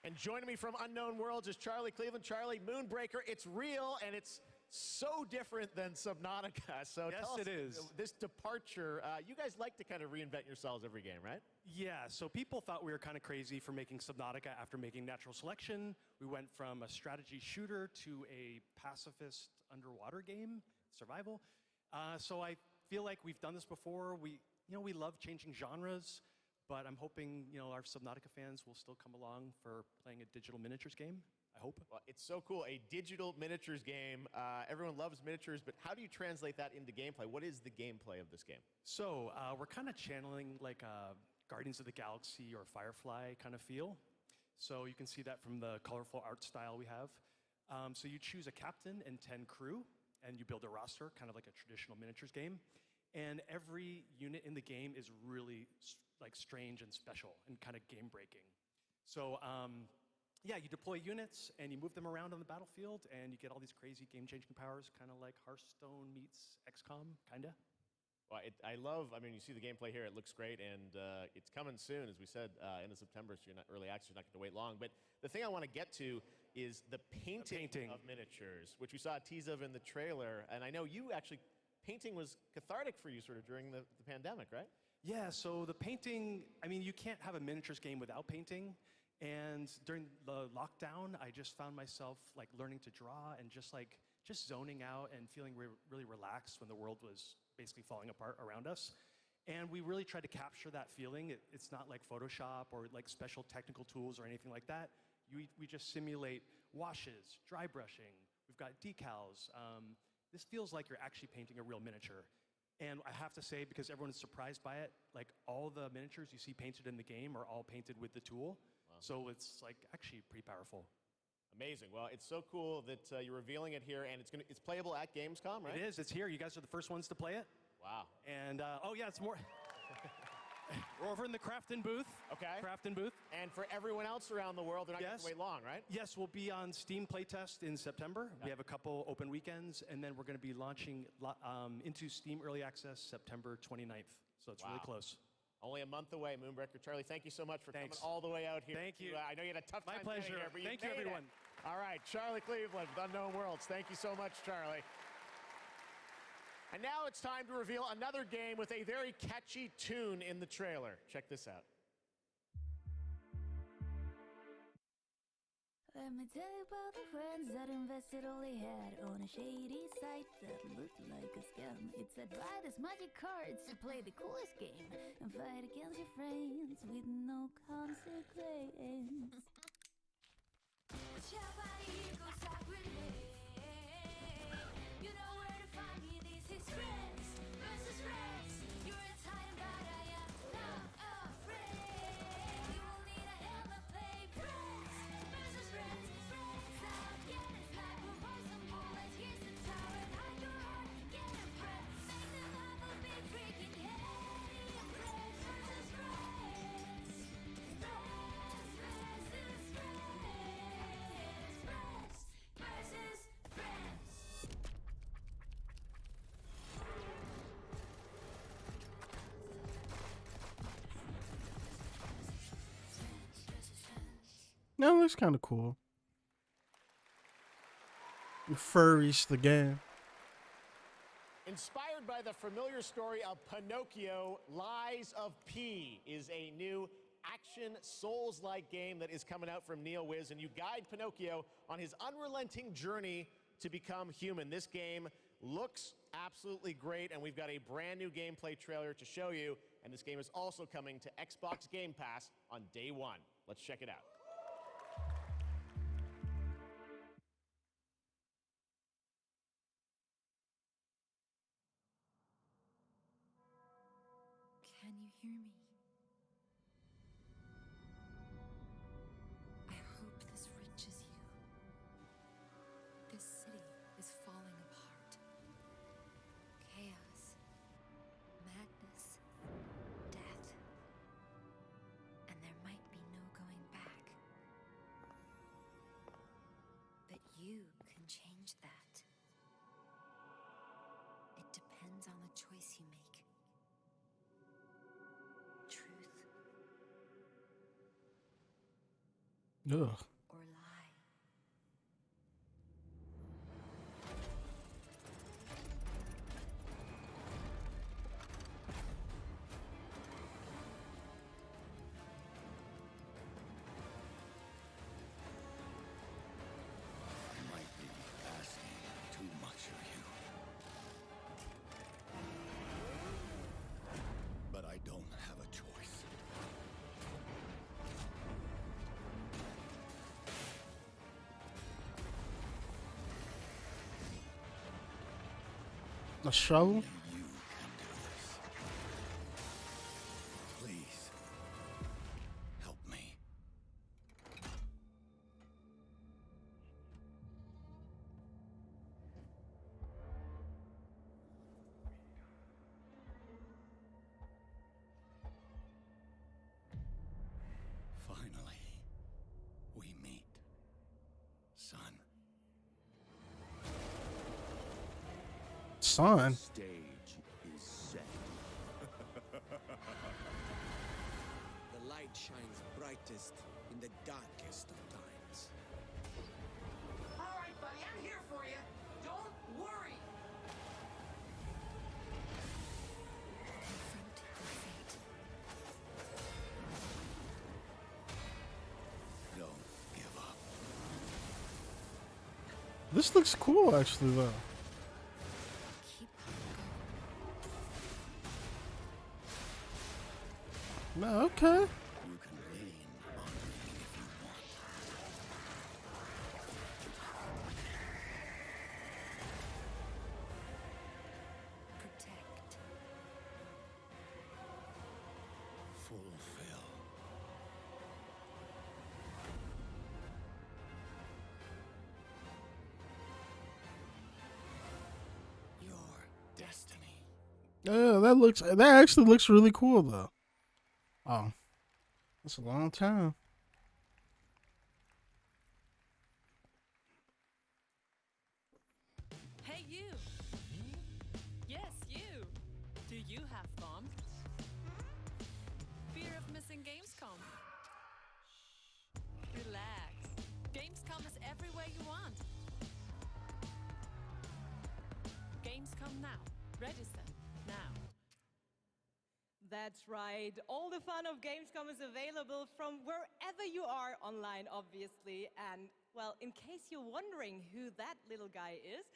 And joining me from Unknown Worlds is Charlie Cleveland. Charlie, Moonbreaker, it's real, and it's so different than Subnautica. So Yes, tell us, it is. This departure, you guys like to kind of reinvent yourselves every game, right? Yeah, so people thought we were kind of crazy for making Subnautica after making Natural Selection. We went from a strategy shooter to a pacifist underwater game, survival. So I feel like we've done this before. We love changing genres, but I'm hoping, our Subnautica fans will still come along for playing a digital miniatures game. I hope. Well, it's so cool, a digital miniatures game. Everyone loves miniatures, but how do you translate that into gameplay? What is the gameplay of this game? So we're kind of channeling like a Guardians of the Galaxy or Firefly kind of feel. So you can see that from the colorful art style we have. So you choose a captain and 10 crew, and you build a roster, kind of like a traditional miniatures game. And every unit in the game is really like strange and special and kind of game breaking. So yeah, you deploy units and you move them around on the battlefield, and you get all these crazy game-changing powers, kind of like Hearthstone meets XCOM, kind of. Well, you see the gameplay here, it looks great, and it's coming soon, as we said, end of September, so you're not early access, you're not going to wait long. But the thing I want to get to is the painting of miniatures, which we saw a tease of in the trailer, and I know you actually, painting was cathartic for you sort of during the pandemic, right? Yeah, so the painting, you can't have a miniatures game without painting. And during the lockdown, I just found myself like learning to draw and just zoning out and feeling really relaxed when the world was basically falling apart around us. And we really tried to capture that feeling. It's not like Photoshop or like special technical tools or anything like that. We just simulate washes, dry brushing, We've got decals. This feels like you're actually painting a real miniature. And I have to say, because everyone is surprised by it, like all the miniatures you see painted in the game are all painted with the tool. Wow. So it's like actually pretty powerful. Amazing. Well, it's so cool that you're revealing it here, and it's playable at Gamescom, right? It is. It's here. You guys are the first ones to play it. Wow. And oh yeah, it's more. We're over in the Crafton booth. Okay. Crafton booth. And for everyone else around the world, they're not going to wait long, right? Yes, we'll be on Steam playtest in September. We have a couple open weekends, and then we're going to be launching into Steam Early Access September 29th. So it's really close. Only a month away, Moonbreaker. Charlie, thank you so much for coming all the way out here. Thank you. I know you had a tough time My pleasure. getting here, but you Thank you, made it. everyone. All right, Charlie Cleveland with Unknown Worlds. Thank you so much, Charlie. And now it's time to reveal another game with a very catchy tune in the trailer. Check this out. Let me tell you about the friends that invested all they had on a shady site that looked like a scam. It said buy this magic cards to play the coolest game and fight against your friends with no consequence. You know where to find me, this is friends versus friends. You're a tiny but I am not afraid. You will need a help to play friends versus friends. Friends out, get it like we'll buy some bullets. Here's the tower and hide your heart. Get a friend, make them have a big freaking head. Friends versus friends. Friends versus friends. Friends versus friends. That looks kind of cool. Furries the game. Inspired by the familiar story of Pinocchio, Lies of P is a new action Souls-like game that is coming out from NeoWiz, and you guide Pinocchio on his unrelenting journey to become human. This game looks absolutely great, and we've got a brand new gameplay trailer to show you, and this game is also coming to Xbox Game Pass on day one. Let's check it out. Can you hear me? I hope this reaches you. This city is falling apart. Chaos, madness, death. And there might be no going back. But you can change that. It depends on the choice you make. Ugh. Or lie. I might be asking too much of you. But I don't have a choice. A shovel? Please, help me. Finally, we meet, son. Son. The stage is set. The light shines brightest in the darkest of times. All right, buddy, I'm here for you. Don't worry. Don't give up. This looks cool, actually, though. No, okay. You can lean on me if you want. Yeah, that actually looks really cool though. Oh, that's a long time. Hey, you! Yes, you! Do you have FOM? Fear of missing Gamescom? Relax. Gamescom is everywhere you want. Gamescom now. Register now. That's right. All the fun of Gamescom is available from wherever you are online, obviously. And, well, in case you're wondering who that little guy is,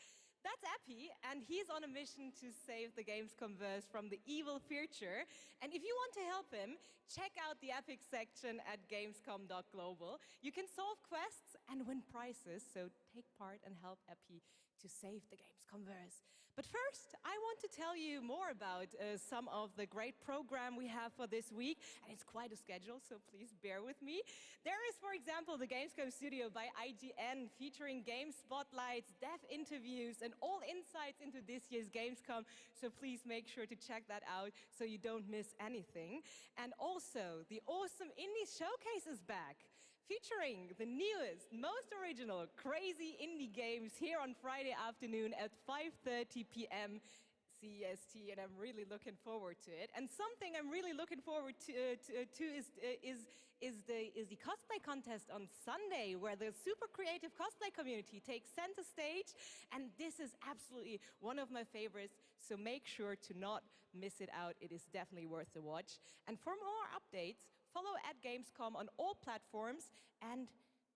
that's Epi, and he's on a mission to save the Gamescomverse from the evil future. And if you want to help him, check out the Epic section at gamescom.global. You can solve quests and win prizes, so take part and help Epi to save the Gamescomverse. But first, I want to tell you more about some of the great program we have for this week, and it's quite a schedule, so please bear with me. There is, for example, the Gamescom Studio by IGN, featuring game spotlights, dev interviews, and all insights into this year's Gamescom, so please make sure to check that out so you don't miss anything. And also, the awesome Indie Showcase is back, featuring the newest, most original, crazy indie games here on Friday afternoon at 5:30 p.m. CEST, and I'm really looking forward to it. And something I'm really looking forward to is the cosplay contest on Sunday, where the super creative cosplay community takes center stage, and this is absolutely one of my favorites, so make sure to not miss it out. It is definitely worth the watch. And for more updates, follow at Gamescom on all platforms. And,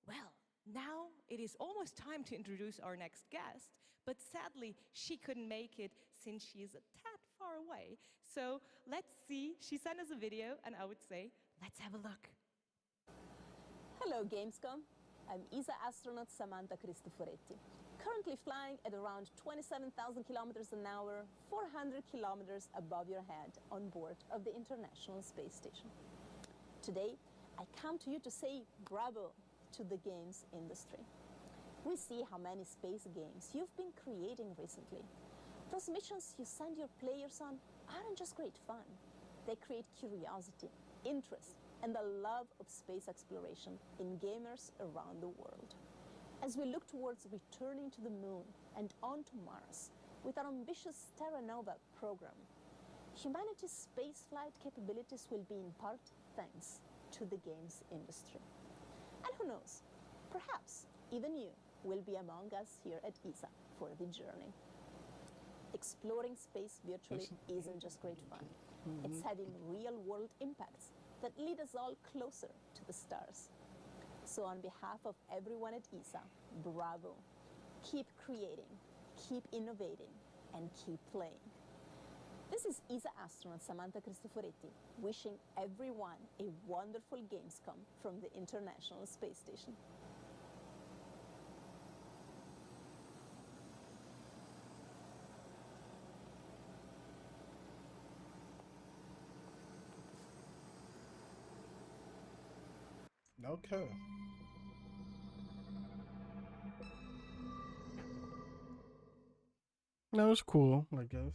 well, now it is almost time to introduce our next guest, but sadly she couldn't make it since she is a tad far away. So let's see, she sent us a video, and I would say, let's have a look. Hello Gamescom, I'm ESA astronaut Samantha Cristoforetti, currently flying at around 27,000 kilometers an hour, 400 kilometers above your head on board of the International Space Station. Today, I come to you to say bravo to the games industry. We see how many space games you've been creating recently. Those missions you send your players on aren't just great fun. They create curiosity, interest, and the love of space exploration in gamers around the world. As we look towards returning to the moon and on to Mars with our ambitious Terra Nova program, humanity's spaceflight capabilities will be in part thanks to the games industry. And who knows, perhaps even you will be among us here at ESA for the journey. Exploring space virtually isn't just great fun. It's having real-world impacts that lead us all closer to the stars. So on behalf of everyone at ESA, bravo. Keep creating, keep innovating, and keep playing. This is ESA astronaut Samantha Cristoforetti, wishing everyone a wonderful Gamescom from the International Space Station. Okay. That was cool, I guess.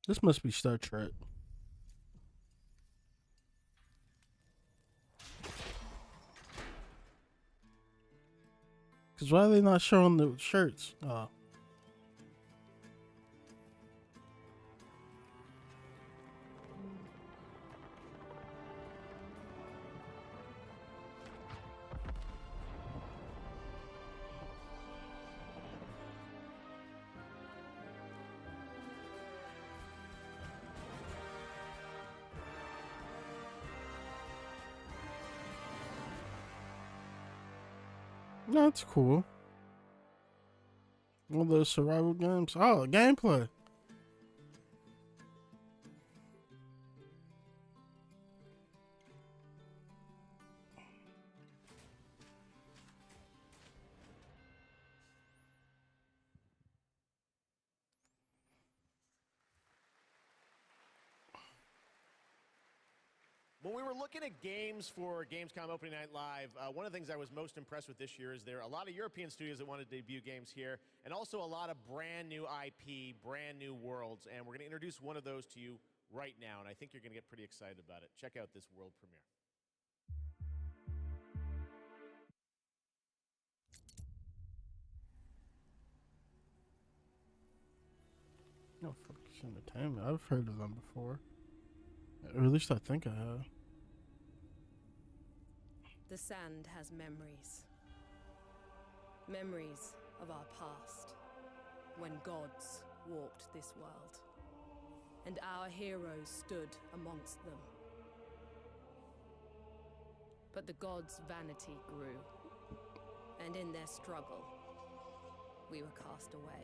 This must be Star Trek. Because why are they not showing the shirts? Oh. That's cool. All those survival games. Oh, gameplay. When we were looking at games for Gamescom Opening Night Live, one of the things I was most impressed with this year is there are a lot of European studios that wanted to debut games here, and also a lot of brand new IP, brand new worlds, and we're going to introduce one of those to you right now, and I think you're going to get pretty excited about it. Check out this world premiere. No, Focus Entertainment. I've heard of them before. Or at least I think I have. The sand has memories. Memories of our past, when gods walked this world, and our heroes stood amongst them. But the gods' vanity grew, and in their struggle, we were cast away.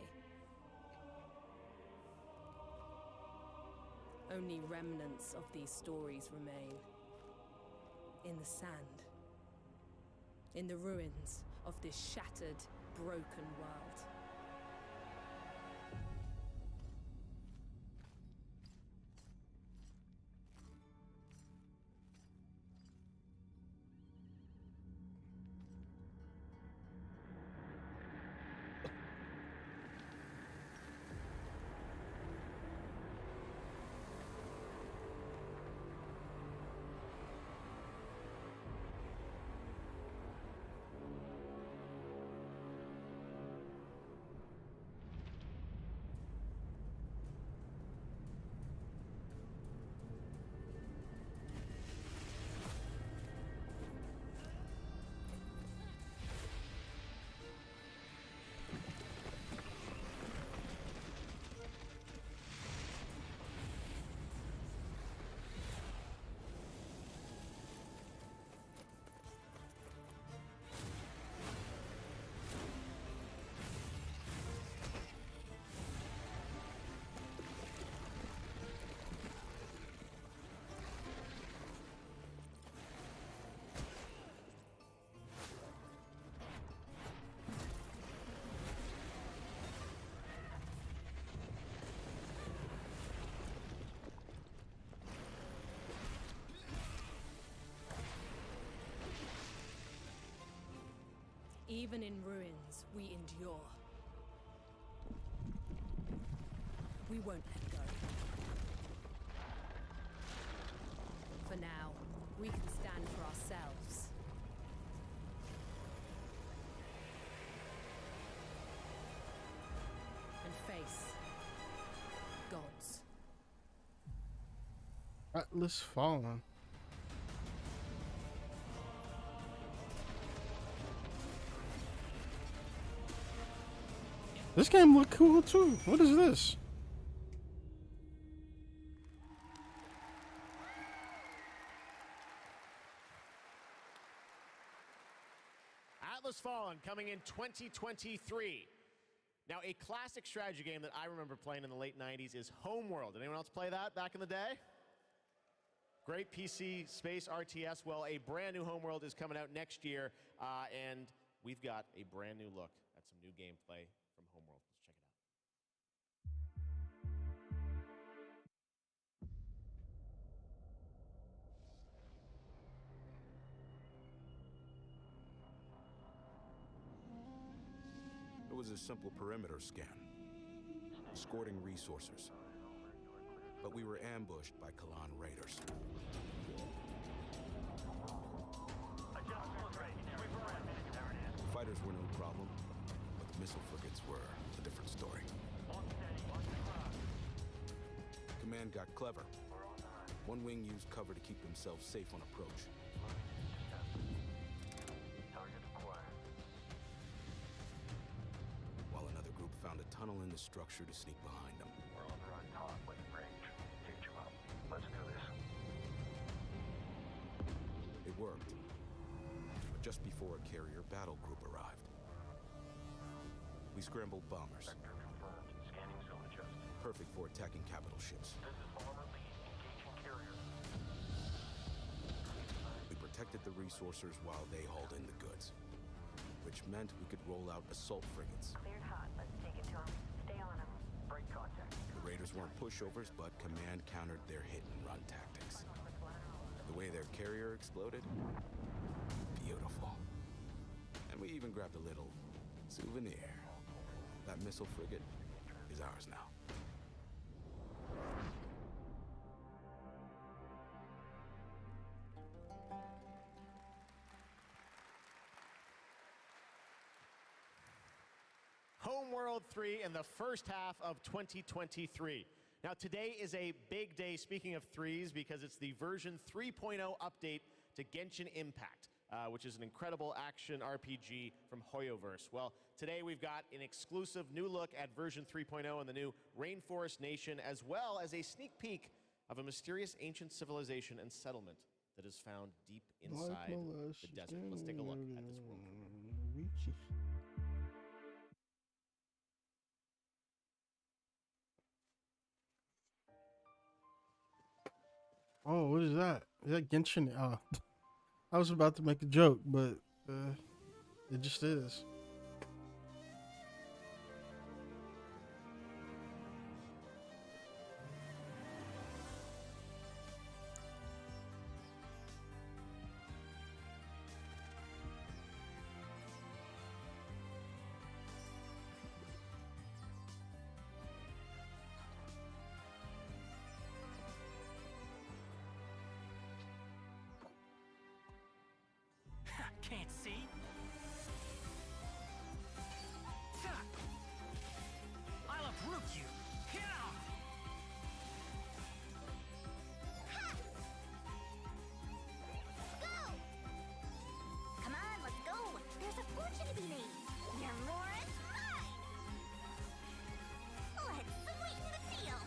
Only remnants of these stories remain. In the sand. In the ruins of this shattered, broken world. Even in ruins, we endure. We won't let go. For now, we can stand for ourselves. And face gods. Atlas Fallen. This game look cool too. What is this? Atlas Fallen coming in 2023. Now, a classic strategy game that I remember playing in the late 90s is Homeworld. Did anyone else play that back in the day? Great PC space RTS. Well, a brand new Homeworld is coming out next year, and we've got a brand new look at some new gameplay from Homeworld. Let's check it out. It was a simple perimeter scan, escorting resources. But we were ambushed by Kalan raiders. Fighters were no problem, but the missile frigates were a different story. Command got clever. One wing used cover to keep themselves safe on approach. While another group found a tunnel in the structure to sneak behind them. We're on the right top wing range. Teach them up. Let's do this. It worked. But just before a carrier battle group arrived, we scrambled bombers. Vector confirmed. Scanning zone adjusted. Perfect for attacking capital ships. This is Bomber Lead. Engaging carrier. We protected the resourcers while they hauled in the goods, which meant we could roll out assault frigates. Cleared hot. Let's take it to them. Stay on them. Break contact. The raiders weren't pushovers, but command countered their hit-and-run tactics. The way their carrier exploded, beautiful. And we even grabbed a little souvenir. That missile frigate is ours now. Homeworld 3 in the first half of 2023. Now, today is a big day, speaking of threes, because it's the version 3.0 update to Genshin Impact, which is an incredible action RPG from Hoyoverse. Well, today we've got an exclusive new look at version 3.0 and the new Rainforest Nation, as well as a sneak peek of a mysterious ancient civilization and settlement that is found deep inside the desert. Let's take a look at this world. Oh, what is that? Is that Genshin? I was about to make a joke, but it just is. Can't see? I'll uproot you! Go! Come on, let's go! There's a fortune to be made! Your more is mine! Let's sweeten the deal!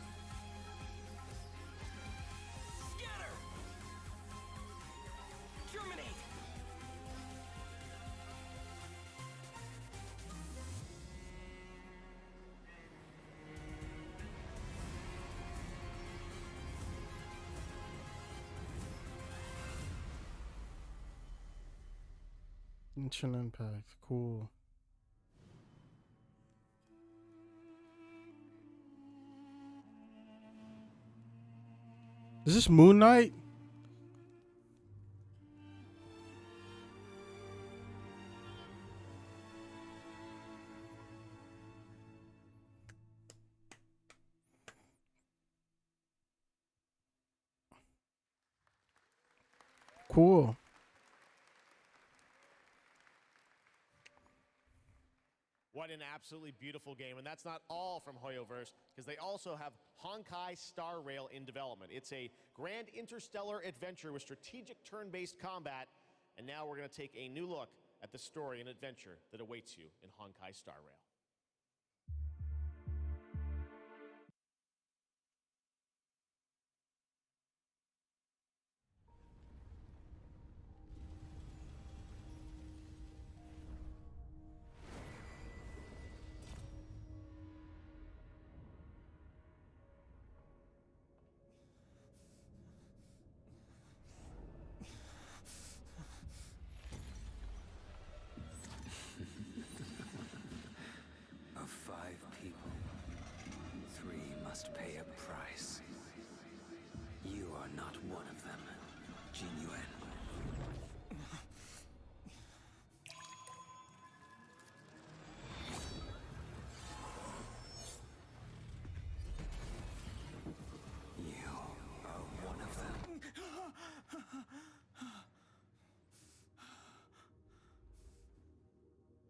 Scatter! Germinate! Genshin Impact, cool. Is this Moon Knight? Cool. What an absolutely beautiful game. And that's not all from Hoyoverse, because they also have Honkai Star Rail in development. It's a grand interstellar adventure with strategic turn-based combat. And now we're going to take a new look at the story and adventure that awaits you in Honkai Star Rail. Of 5 people, 3 must pay a price. You are not one of them, Jin Yuan. You are one of them.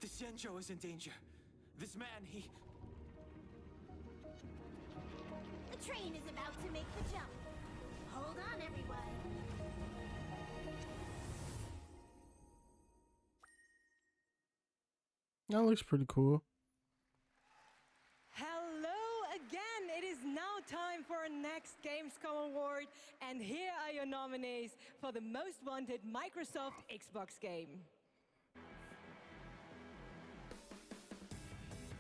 The Xianzhou is in danger. This man, he... The train is about to make the jump. Hold on, everyone. That looks pretty cool. Hello again! It is now time for our next Gamescom award, and here are your nominees for the most wanted Microsoft Xbox game.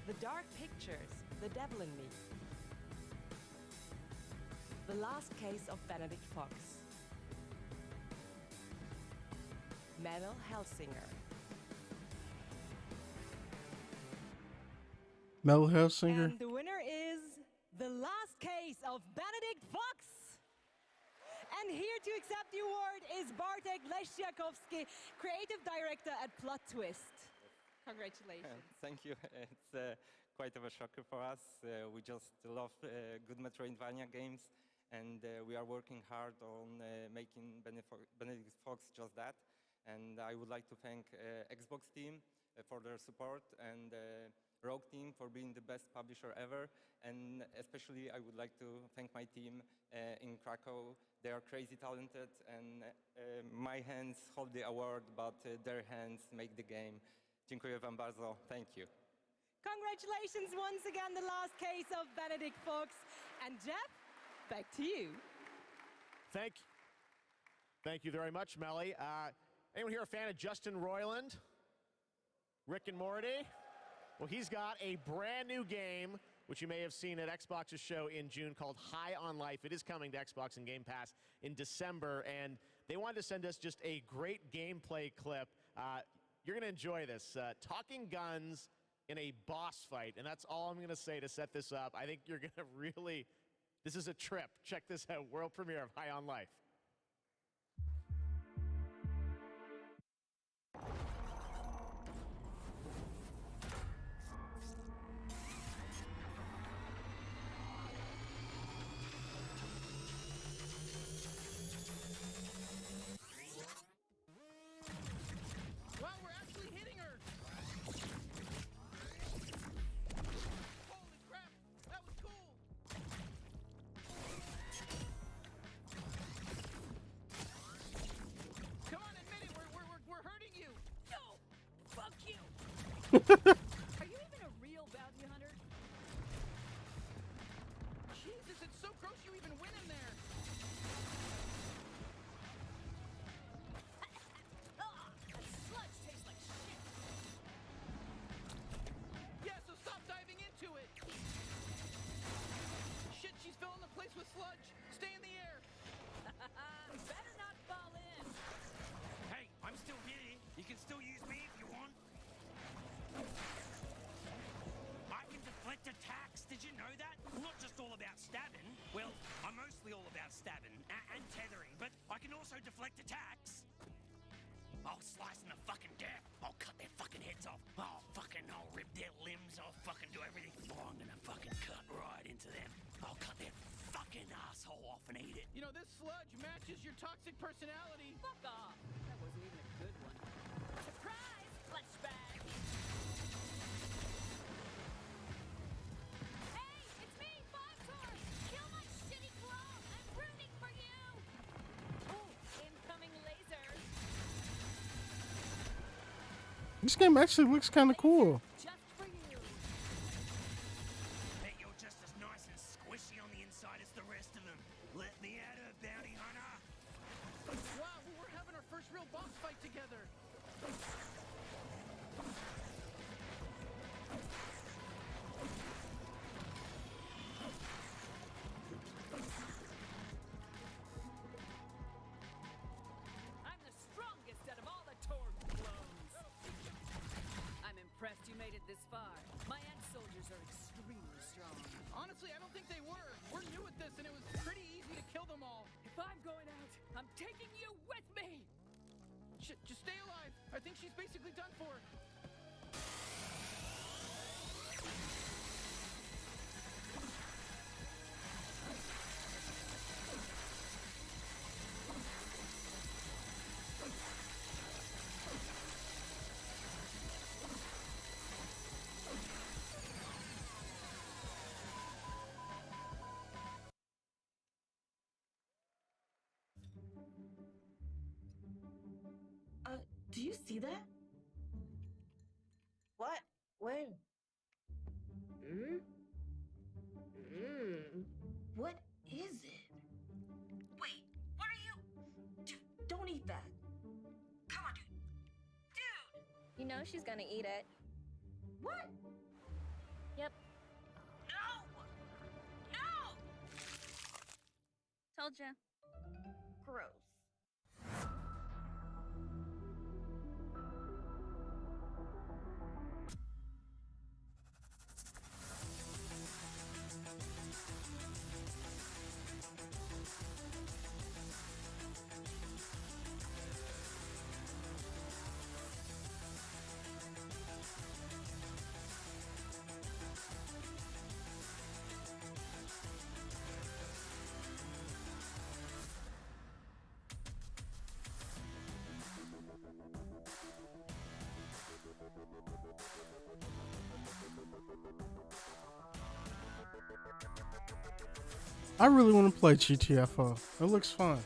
The Dark Pictures, The Devil in Me. The Last Case of Benedict Fox. Manuel Helsinger. Mel Helsinger. And the winner is The Last Case of Benedict Fox. And here to accept the award the creative director at Plot Twist. Congratulations. Thank you. It's quite of a shocker for us. We just love good Metroidvania games, and we are working hard on making Benedict Fox just that. And I would like to thank Xbox team for their support, and Rogue team for being the best publisher ever. And especially I would like to thank my team in Krakow. They are crazy talented, and my hands hold the award, but their hands make the game. Dziękuję wam bardzo. Thank you. Congratulations once again, the last case of Benedict Fox. And Jeff, back to you. Thank you very much, Melly. Anyone here a fan of Justin Roiland? Rick and Morty? Well, he's got a brand new game, which you may have seen at Xbox's show in June, called High on Life. It is coming to Xbox and Game Pass in December, and they wanted to send us just a great gameplay clip. You're going to enjoy this. Talking guns in a boss fight, and that's all I'm going to say to set this up. I think you're going to really, this is a trip. Check this out, world premiere of High on Life. Wow, we're actually hitting her! Holy crap! That was cool! Come on, admit it! We're hurting you! No! Fuck you! Are you even a real bounty hunter? Jesus, it's so gross you even went in there! That sludge tastes like shit! Yeah, so stop diving into it! Shit, she's filling the place with sludge! Stay in the air! Better not fall in. Hey, I'm still here. You can still use me if you want. I can deflect attacks. Did you know that? I'm not just all about stabbing. Well, I'm mostly all about stabbing and tethering, but I can also deflect attacks. I'll slice them to fucking death. I'll cut their fucking heads off. I'll rip their limbs. I'll fucking do everything. Oh, I'm gonna fucking cut right into them. I'll cut their fucking asshole off and eat it. You know, this sludge matches your toxic personality. Fuck off. That wasn't even a good one. Surprise! Flashback! Hey, it's me, Bontor! Kill my shitty clone! I'm rooting for you! Oh, incoming lasers. This game actually looks kind of cool. Just for you. Bet you're just as nice and squishy on the inside as the rest of them. Let me at her, bounty hunter. Wow, we're having our first real boss fight together. I'm the strongest out of all the Torg clones. I'm impressed you made it this far. My ant soldiers are extremely strong. Honestly, I don't think they were. We're new at this, and it was pretty easy to kill them all. If I'm going out, I'm taking you with me. Shit, just stay alive. I think she's basically done for. Do you see that? What? When? What is it? Wait, what are you? Dude, don't eat that. Come on, dude. Dude! You know she's gonna eat it. What? Yep. No! No! Told ya. Gross. I really want to play GTFO. It looks fun.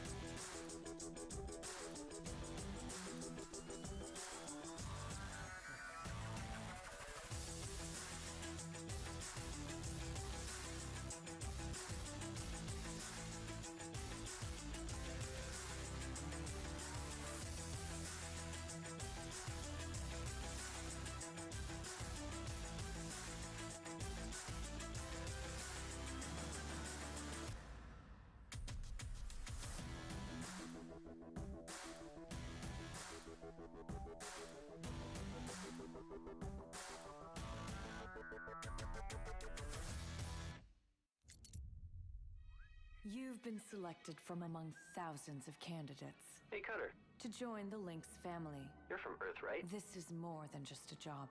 You've been selected from among thousands of candidates. Hey, Cutter. To join the Lynx family. You're from Earth, right? This is more than just a job.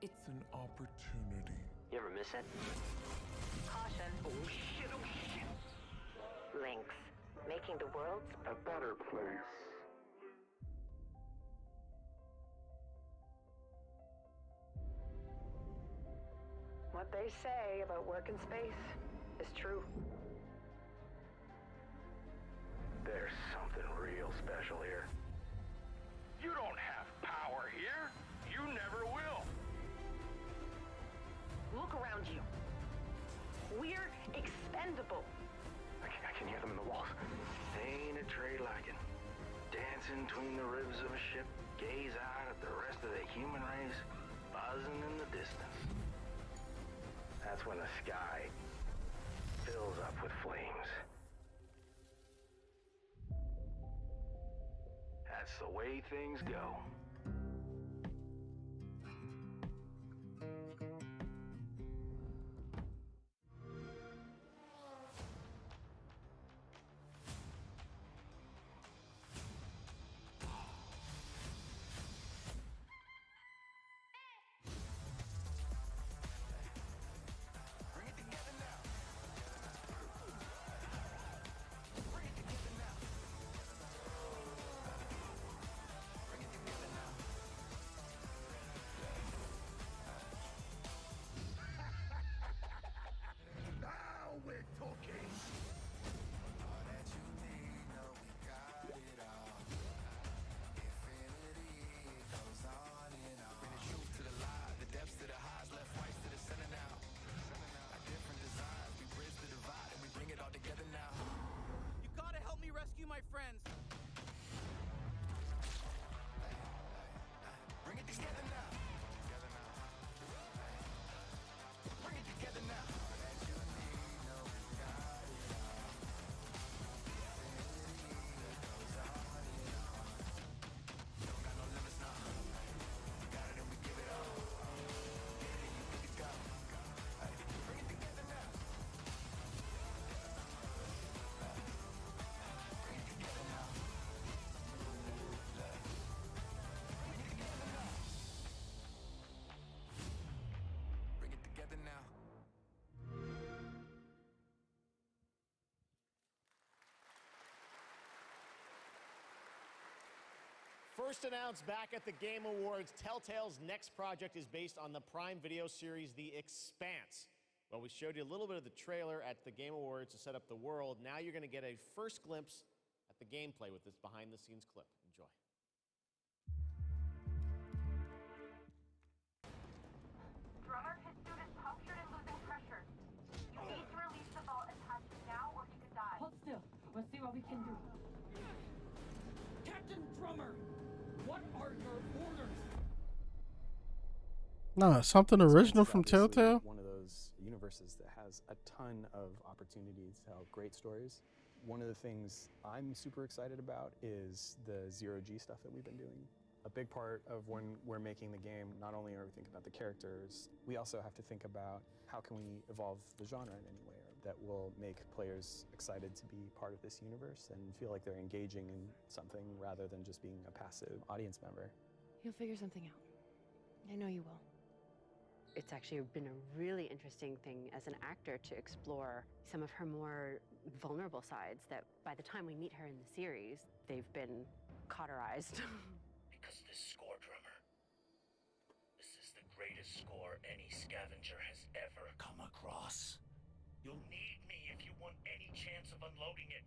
It's an opportunity. You ever miss it? Caution. Oh, shit, oh, shit. Lynx. Making the world A better place. What they say about work in space is true. There's something real special here. You don't have power here. You never will. Look around you. We're expendable. I can hear them in the walls. Ain't a trade like it. Dancing between the ribs of a ship, gaze out at the rest of the human race, buzzing in the distance. That's when the sky fills up with flames. That's the way things go. Rescue my friends. Bring it together now. Bring it together now. First announced back at the Game Awards, Telltale's next project is based on the Prime Video series The Expanse. Well, we showed you a little bit of the trailer at the Game Awards to set up the world. Now you're going to get a first glimpse at the gameplay with this behind-the-scenes clip. Enjoy. Drummer, his suit is punctured and losing pressure. You need to release the ball attached now or he could die. Hold still. We'll see what we can do. Captain Drummer, what are your orders? No, something original from Telltale. One of those universes that has a ton of opportunities to tell great stories. One of the things I'm super excited about is the zero-G stuff that we've been doing. A big part of when we're making the game, not only are we thinking about the characters, we also have to think about how can we evolve the genre in any way that will make players excited to be part of this universe and feel like they're engaging in something rather than just being a passive audience member. You'll figure something out. I know you will. It's actually been a really interesting thing as an actor to explore some of her more vulnerable sides that by the time we meet her in the series, they've been cauterized. Because this score, Drummer, this is the greatest score any scavenger has ever come across. You'll need me if you want any chance of unloading it.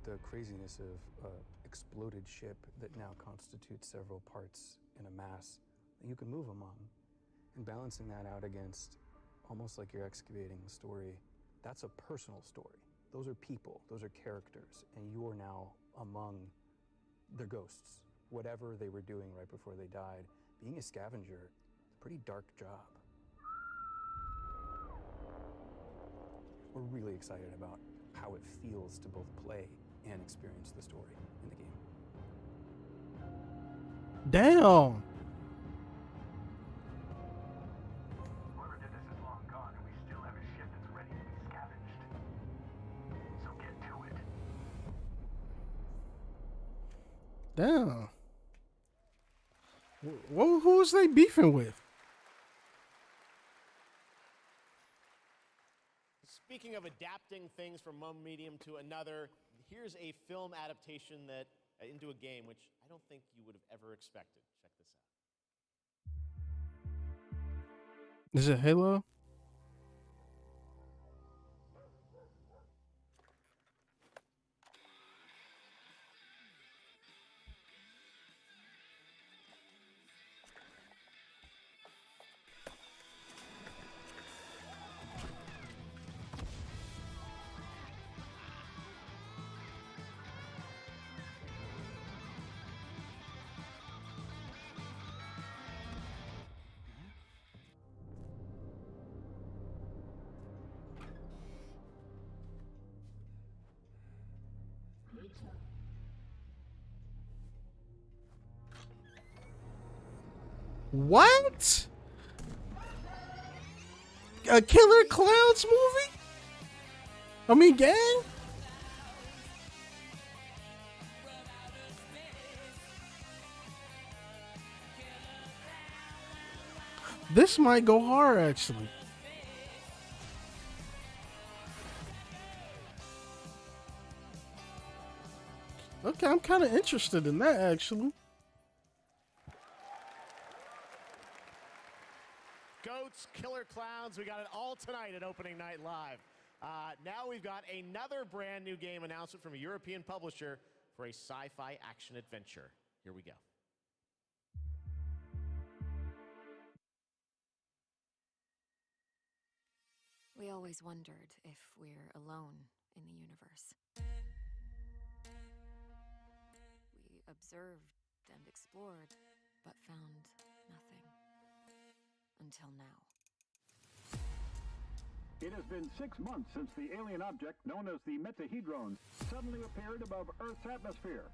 The craziness of an exploded ship that now constitutes several parts in a mass that you can move among, and balancing that out against almost like you're excavating a story, that's a personal story. Those are people, those are characters, and you are now among their ghosts, whatever they were doing right before they died. Being a scavenger, it's a pretty dark job. We're really excited about how it feels to both play and experience the story in the game. Damn. Whoever did this is long gone, and we still have a ship that's ready to be scavenged. So get to it. Damn. Who was they beefing with? Speaking of adapting things from one medium to another, here's a film adaptation that into a game which I don't think you would have ever expected. Check this out. Is it Halo? What? A Killer Clowns movie? I mean, gang? This might go hard, actually. Okay, I'm kind of interested in that, actually. Goats, Killer Clowns, we got it all tonight at Opening Night Live. Now we've got another brand new game announcement from a European publisher for a sci-fi action adventure. Here we go. We always wondered if we're alone in the universe. We observed and explored, but found nothing. Until now. It has been 6 months since the alien object known as the Metahedrons suddenly appeared above Earth's atmosphere.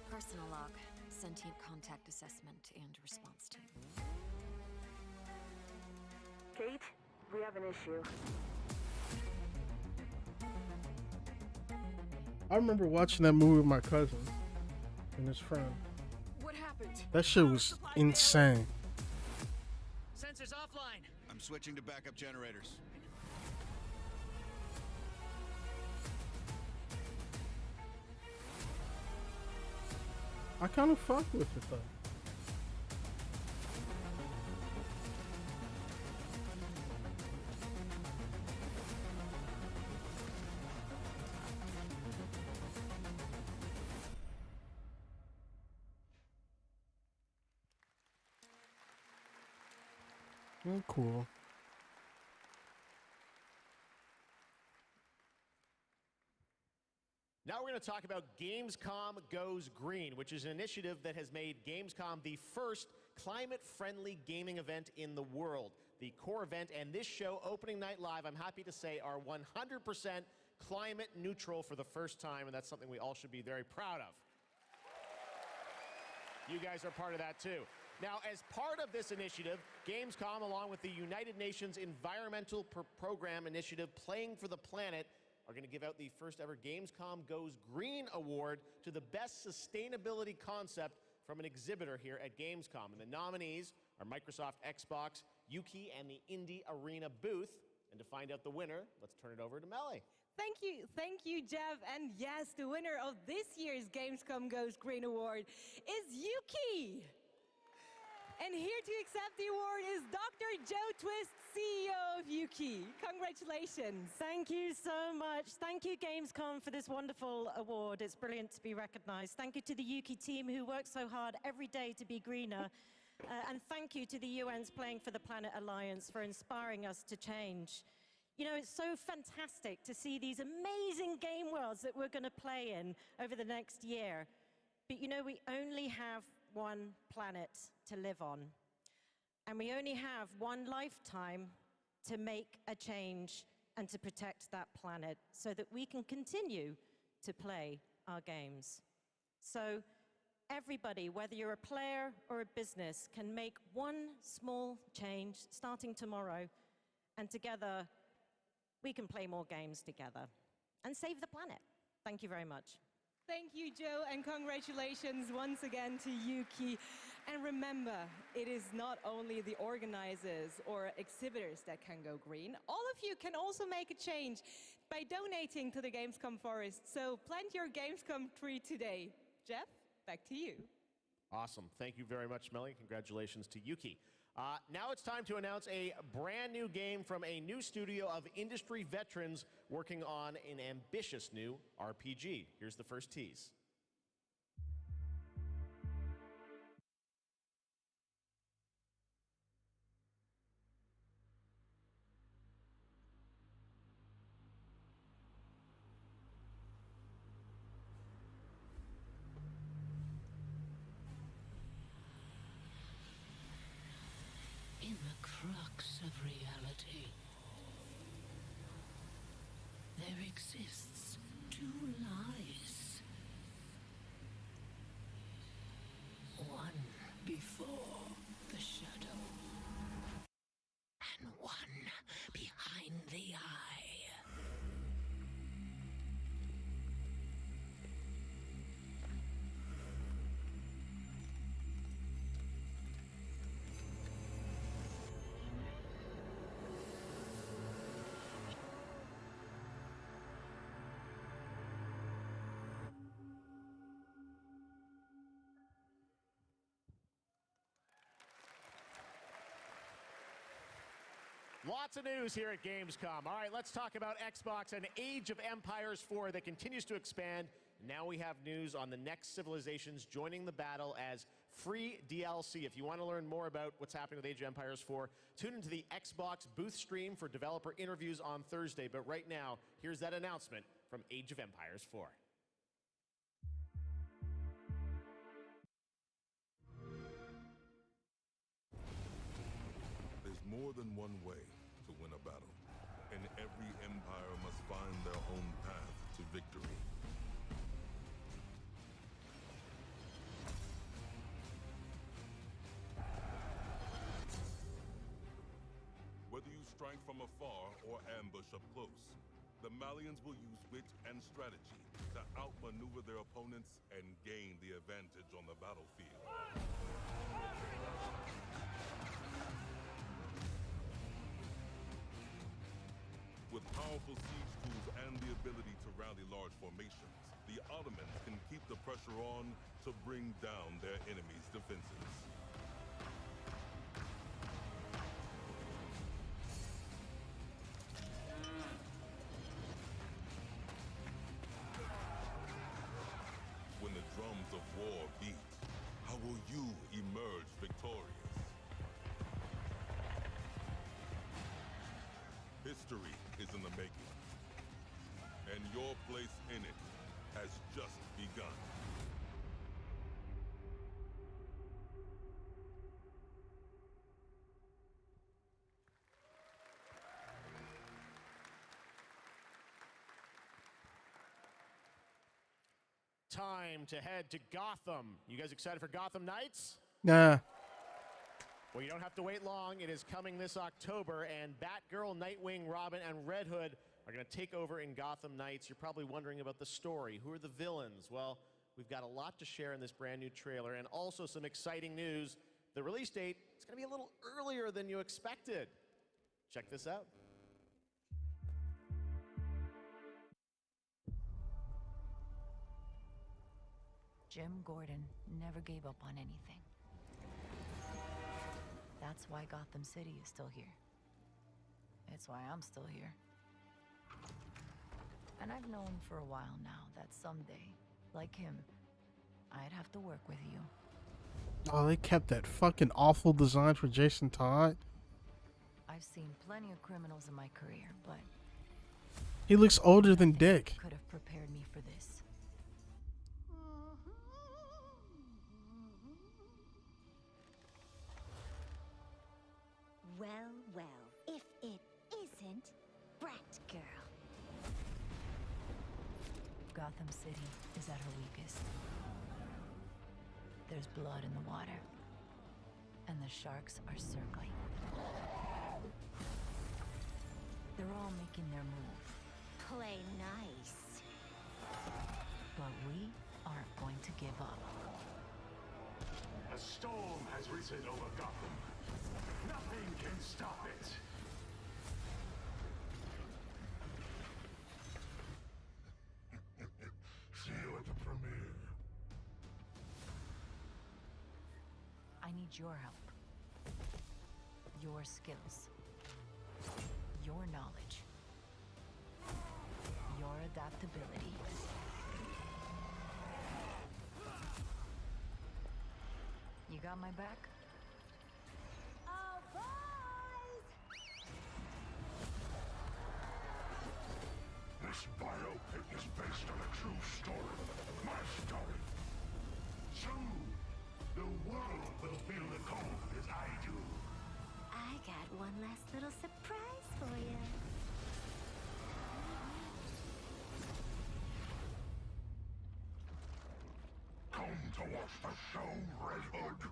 Personal log, sentient contact assessment and response team. Kate, we have an issue. I remember watching that movie with my cousin and his friend. What happened? That shit was insane. Sensors offline. I'm switching to backup generators. I kind of fuck with it though. Oh, cool. Now we're going to talk about Gamescom Goes Green, which is an initiative that has made Gamescom the first climate-friendly gaming event in the world. The core event and this show, Opening Night Live, I'm happy to say, are 100% climate neutral for the first time, and that's something we all should be very proud of. You guys are part of that too. Now, as part of this initiative, Gamescom, along with the United Nations Environmental Program Initiative Playing for the Planet, are going to give out the first ever Gamescom Goes Green Award to the best sustainability concept from an exhibitor here at Gamescom. And the nominees are Microsoft Xbox, Yuki, and the Indie Arena booth. And to find out the winner, let's turn it over to Melly. Thank you, Jeff. And yes, the winner of this year's Gamescom Goes Green Award is Yuki. And here to accept the award is Dr. Joe Twist, CEO of Yuki. Congratulations. Thank you so much. Thank you, Gamescom, for this wonderful award. It's brilliant to be recognized. Thank you to the Yuki team who work so hard every day to be greener. And thank you to the UN's Playing for the Planet Alliance for inspiring us to change. You know, it's so fantastic to see these amazing game worlds that we're going to play in over the next year. But you know, we only have one planet to live on. And we only have one lifetime to make a change and to protect that planet so that we can continue to play our games. So everybody, whether you're a player or a business, can make one small change starting tomorrow, and together we can play more games together and save the planet. Thank you very much. Thank you, Joe, and congratulations once again to Yuki. And remember, it is not only the organizers or exhibitors that can go green. All of you can also make a change by donating to the Gamescom Forest. So plant your Gamescom tree today. Jeff, back to you. Awesome. Thank you very much, Melly. Congratulations to Yuki. Now it's time to announce a brand new game from a new studio of industry veterans working on an ambitious new RPG. Here's the first tease. In the crux of reality, there exists two lies. One before the shadow, and one behind the eye. Lots of news here at Gamescom. All right, let's talk about Xbox and Age of Empires 4 that continues to expand. Now we have news on the next civilizations joining the battle as free DLC. If you want to learn more about what's happening with Age of Empires 4, tune into the Xbox booth stream for developer interviews on Thursday. But right now, here's that announcement from Age of Empires 4. There's more than one way to win a battle, and every empire must find their own path to victory. Whether you strike from afar or ambush up close, the Malians will use wit and strategy to outmaneuver their opponents and gain the advantage on the battlefield. With powerful siege tools and the ability to rally large formations, the Ottomans can keep the pressure on to bring down their enemies' defenses. When the drums of war beat, how will you emerge victorious? History is in the making, and your place in it has just begun. Time to head to Gotham. You guys excited for Gotham Knights? Nah. Well, you don't have to wait long. It is coming this October, and Batgirl, Nightwing, Robin, and Red Hood are going to take over in Gotham Knights. You're probably wondering about the story. Who are the villains? Well, we've got a lot to share in this brand new trailer, and also some exciting news. The release date is going to be a little earlier than you expected. Check this out. Jim Gordon never gave up on anything. That's why Gotham City is still here. It's why I'm still here. And I've known for a while now that someday, like him, I'd have to work with you. Oh, they kept that fucking awful design for Jason Todd. I've seen plenty of criminals in my career, but He looks older than Dick. could have prepared me for this. Well, well, if it isn't Brat Girl. Gotham City is at her weakest. There's blood in the water, and the sharks are circling. They're all making their move. Play nice. But we aren't going to give up. A storm has risen over Gotham. Nothing can stop it. See you at the premiere. I need your help. Your skills. Your knowledge. Your adaptability. You got my back? Oh, boys! This biopic is based on a true story. My story. Soon, the world will feel the cold as I do. I got one last little surprise for you. Come to watch the show, Red Hood.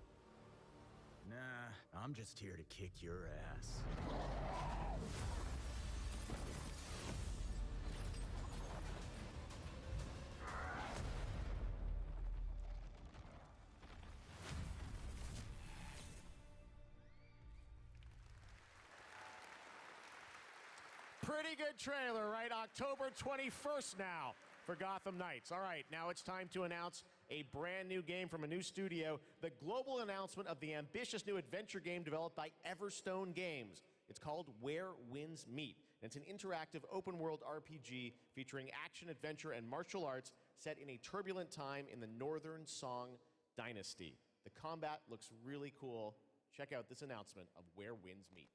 Nah, I'm just here to kick your ass. Pretty good trailer, right? October 21st now for Gotham Knights. All right, now it's time to announce a brand new game from a new studio, the global announcement of the ambitious new adventure game developed by Everstone Games. It's called Where Winds Meet. And it's an interactive open-world RPG featuring action, adventure, and martial arts set in a turbulent time in the Northern Song Dynasty. The combat looks really cool. Check out this announcement of Where Winds Meet.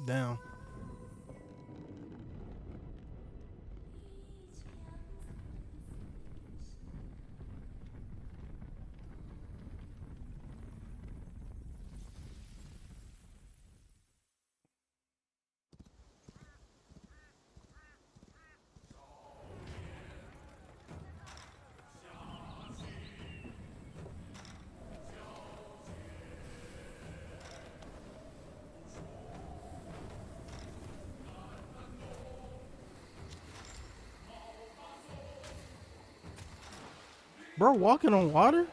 Down. Bro, walking on water?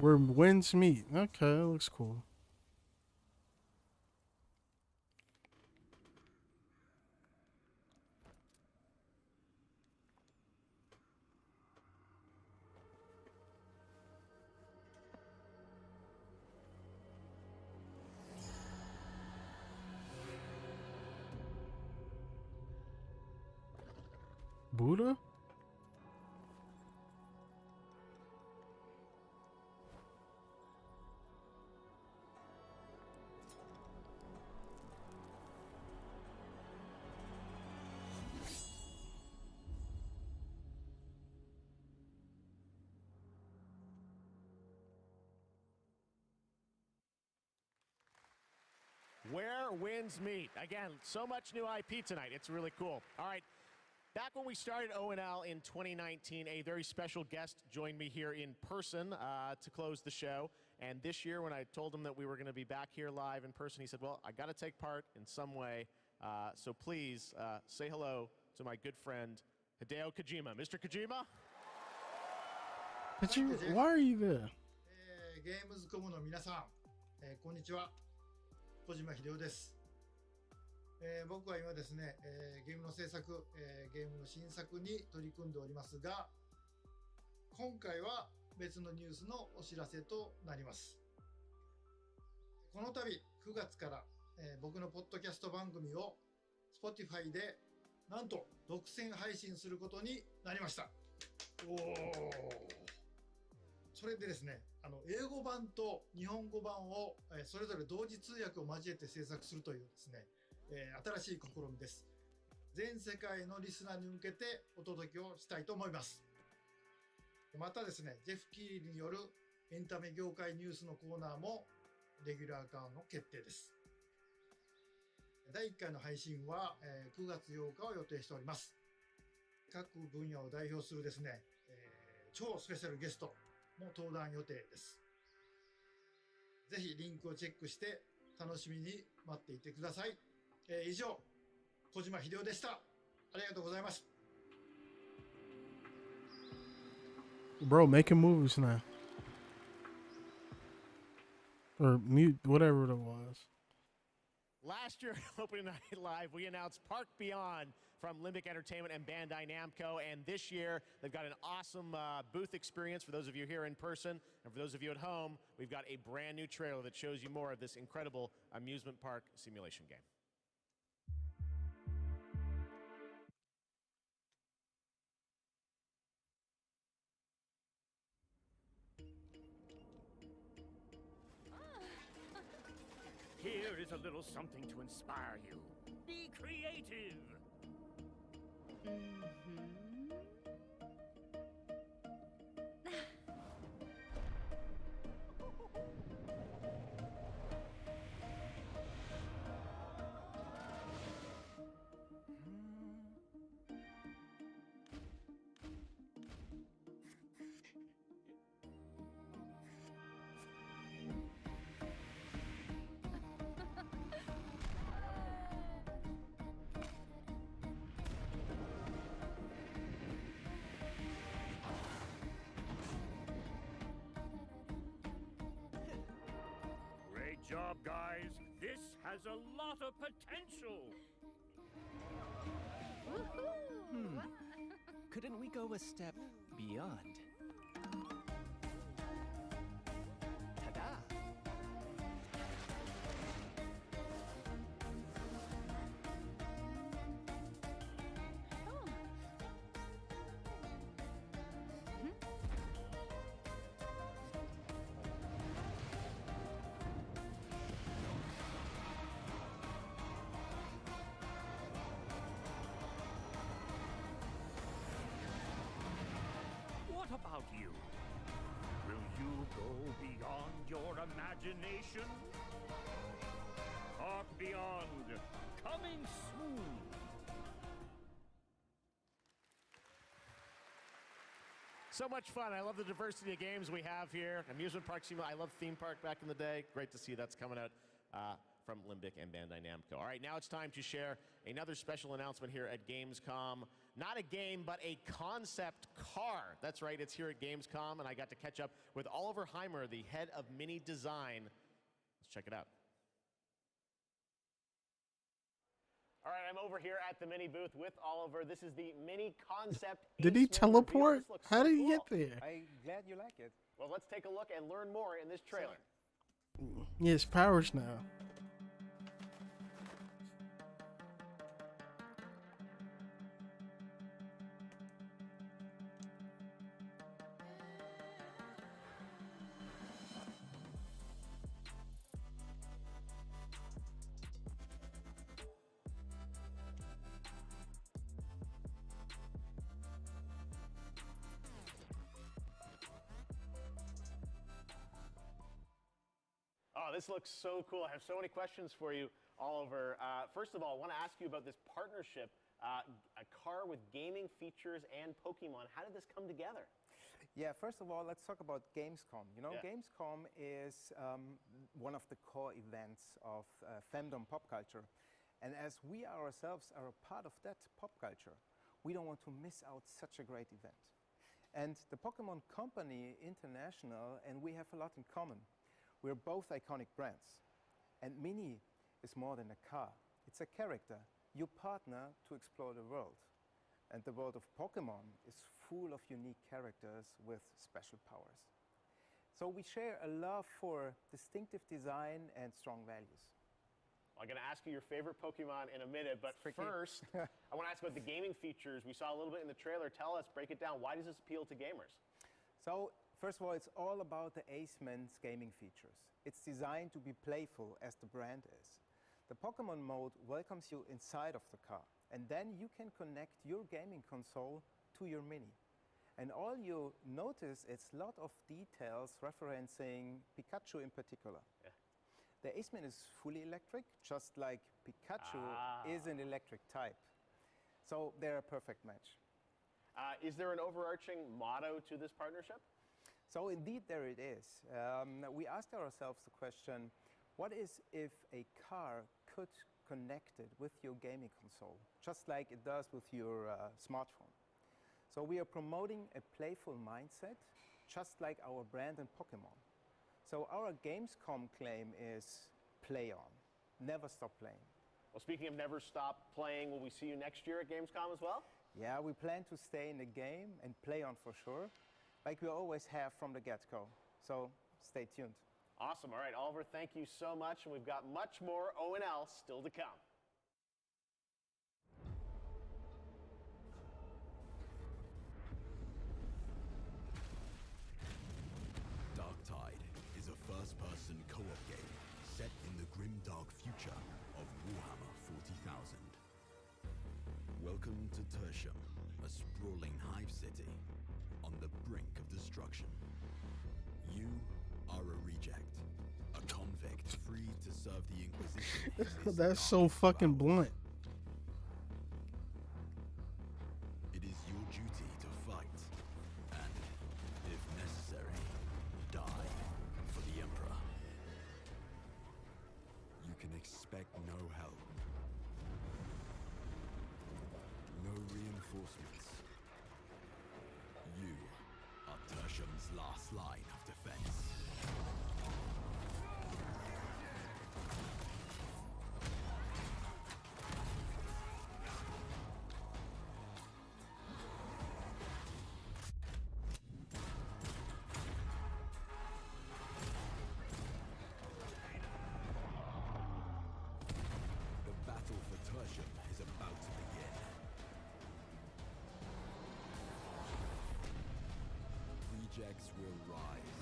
Where winds meet. Okay, that looks cool. Buddha? Where winds meet. Again, so much new IP tonight. It's really cool. All right. Back when we started ONL in 2019, a very special guest joined me here in person to close the show. And this year, when I told him that we were going to be back here live in person, he said, well, I got to take part in some way. So please say hello to my good friend, Hideo Kojima. Mr. Kojima? Why are you there? ゲームズコムの皆さん、こんにちは。小島秀夫です。僕は今ですね、ゲームの制作、ゲームの新作に取り組んでおりますが、今回は別のニュースのお知らせとなります。この度9月から、僕のポッドキャスト番組を Spotify でなんと独占配信することになりました。それでですね、英語版と日本語版をそれぞれ同時通訳を交えて制作するというですね、新しい試みです。全世界のリスナーに向けてお届けをしたいと思います。またですね、ジェフ・キーリによるエンタメ業界ニュースのコーナーもレギュラー化の決定です。第1回の配信は9月8日を予定しております。各分野を代表するですね、超スペシャルゲストも登壇予定です。ぜひリンクをチェックして楽しみに待っていてください。以上、小島秀夫でした。ありがとうございます。Bro, making movies now. Or mute, whatever it was. Last year, opening night live, we announced Park Beyond from Limbic Entertainment and Bandai Namco. And this year, they've got an awesome booth experience for those of you here in person. And for those of you at home, we've got a brand new trailer that shows you more of this incredible amusement park simulation game. Here is a little something to inspire you. Be creative. Great job, guys. This has a lot of potential. Couldn't we go a step beyond? Ta-da! What about you? Will you go beyond your imagination? Park Beyond, coming soon. So much fun. I love the diversity of games we have here. Amusement Park Simulator. I love Theme Park back in the day. Great to see that's coming out from Limbic and Bandai Namco. All right, now it's time to share another special announcement here at Gamescom. Not a game, but a concept car. That's right, it's here at Gamescom, and I got to catch up with Oliver Heimer, the head of Mini Design. Let's check it out. All right, I'm over here at the Mini booth with Oliver. This is the Mini Concept. Did he teleport? How did he get there? I'm glad you like it. Well, let's take a look and learn more in this trailer. He has powers now. Oh, this looks so cool. I have so many questions for you, Oliver. First of all, I want to ask you about this partnership, a car with gaming features and Pokemon. How did this come together? Yeah, first of all, let's talk about Gamescom. You know, Yeah. Gamescom is one of the core events of fandom pop culture. And as we ourselves are a part of that pop culture, we don't want to miss out such a great event. And the Pokemon Company International and we have a lot in common. We're both iconic brands. And Mini is more than a car. It's a character. You partner to explore the world. And the world of Pokemon is full of unique characters with special powers. So we share a love for distinctive design and strong values. I'm going to ask you your favorite Pokemon in a minute, but first, I want to ask about the gaming features. We saw a little bit in the trailer. Tell us, break it down. Why does this appeal to gamers? So, first of all, it's all about the Aceman's gaming features. It's designed to be playful, as the brand is. The Pokemon mode welcomes you inside of the car, and then you can connect your gaming console to your Mini. And all you notice is a lot of details referencing Pikachu in particular. Yeah. The Aceman is fully electric, just like Pikachu is an electric type. So they're a perfect match. Is there an overarching motto to this partnership? So indeed there it is. We asked ourselves the question, what is if a car could connect it with your gaming console, just like it does with your smartphone? So we are promoting a playful mindset, just like our brand in Pokemon. So our Gamescom claim is play on, never stop playing. Well, speaking of never stop playing, will we see you next year at Gamescom as well? Yeah, we plan to stay in the game and play on for sure, like we always have from the get-go. So stay tuned. Awesome. All right, Oliver, thank you so much. And we've got much more O&L still to come. Darktide is a first-person co-op game set in the grim-dark future of Warhammer 40,000. Welcome to Tertium, a sprawling hive city on the brink of destruction. You are a reject, a convict free to serve the Inquisition. That's so fucking blunt. It is your duty to fight, and, if necessary, die for the Emperor. You can expect no help, no reinforcements. You are Tertium's last line of defense. The battle for Tertium is about to begin. Rejects will rise.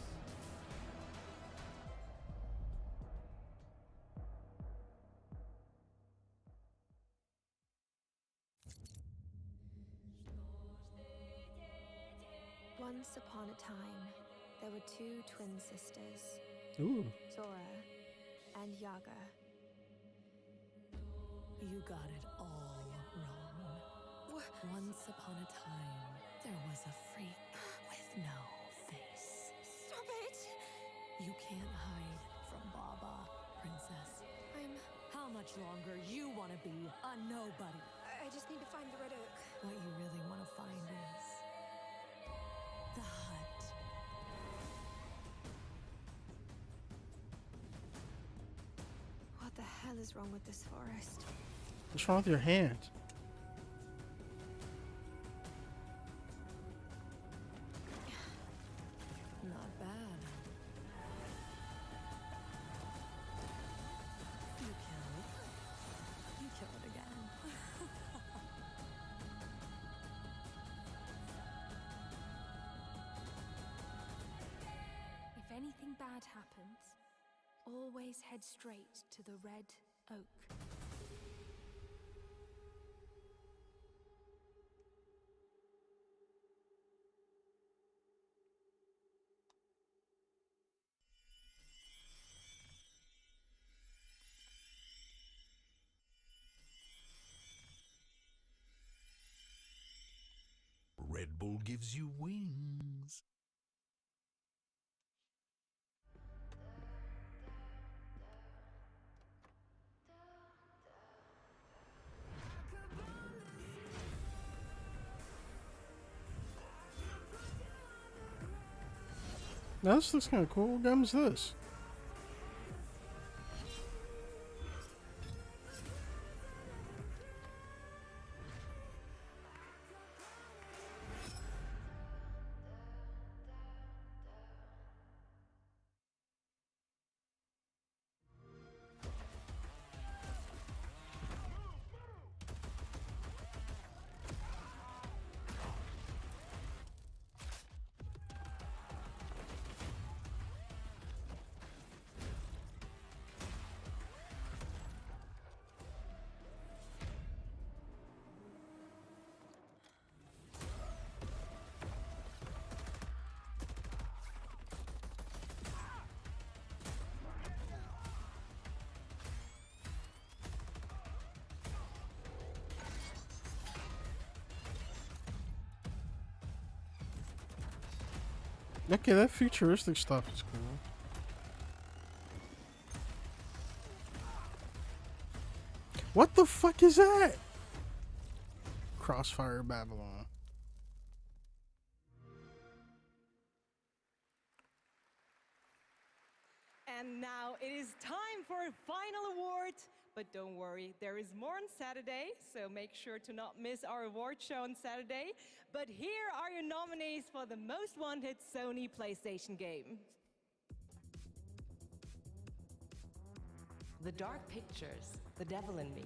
Once upon a time, there were two twin sisters, Ooh. Zora and Yaga. You got it all wrong. Once upon a time, there was a freak with no face. Stop it! You can't hide from Baba, princess. I'm... How much longer you want to be a nobody? I just need to find the red oak. What you really want to find is the hut. What the hell is wrong with this forest? What's wrong with your hand? Not bad. You killed. You killed again. If anything bad happens, always head straight to the red oak. Red Bull gives you wings. Now this looks kind of cool. What game is this? Okay, that futuristic stuff is cool. What the fuck is that? Crossfire Babylon. And now it is time for a final award. But don't worry, there is more on Saturday, so make sure to not miss our award show on Saturday. But here are your nominees for the most wanted Sony PlayStation game. The Dark Pictures, The Devil in Me.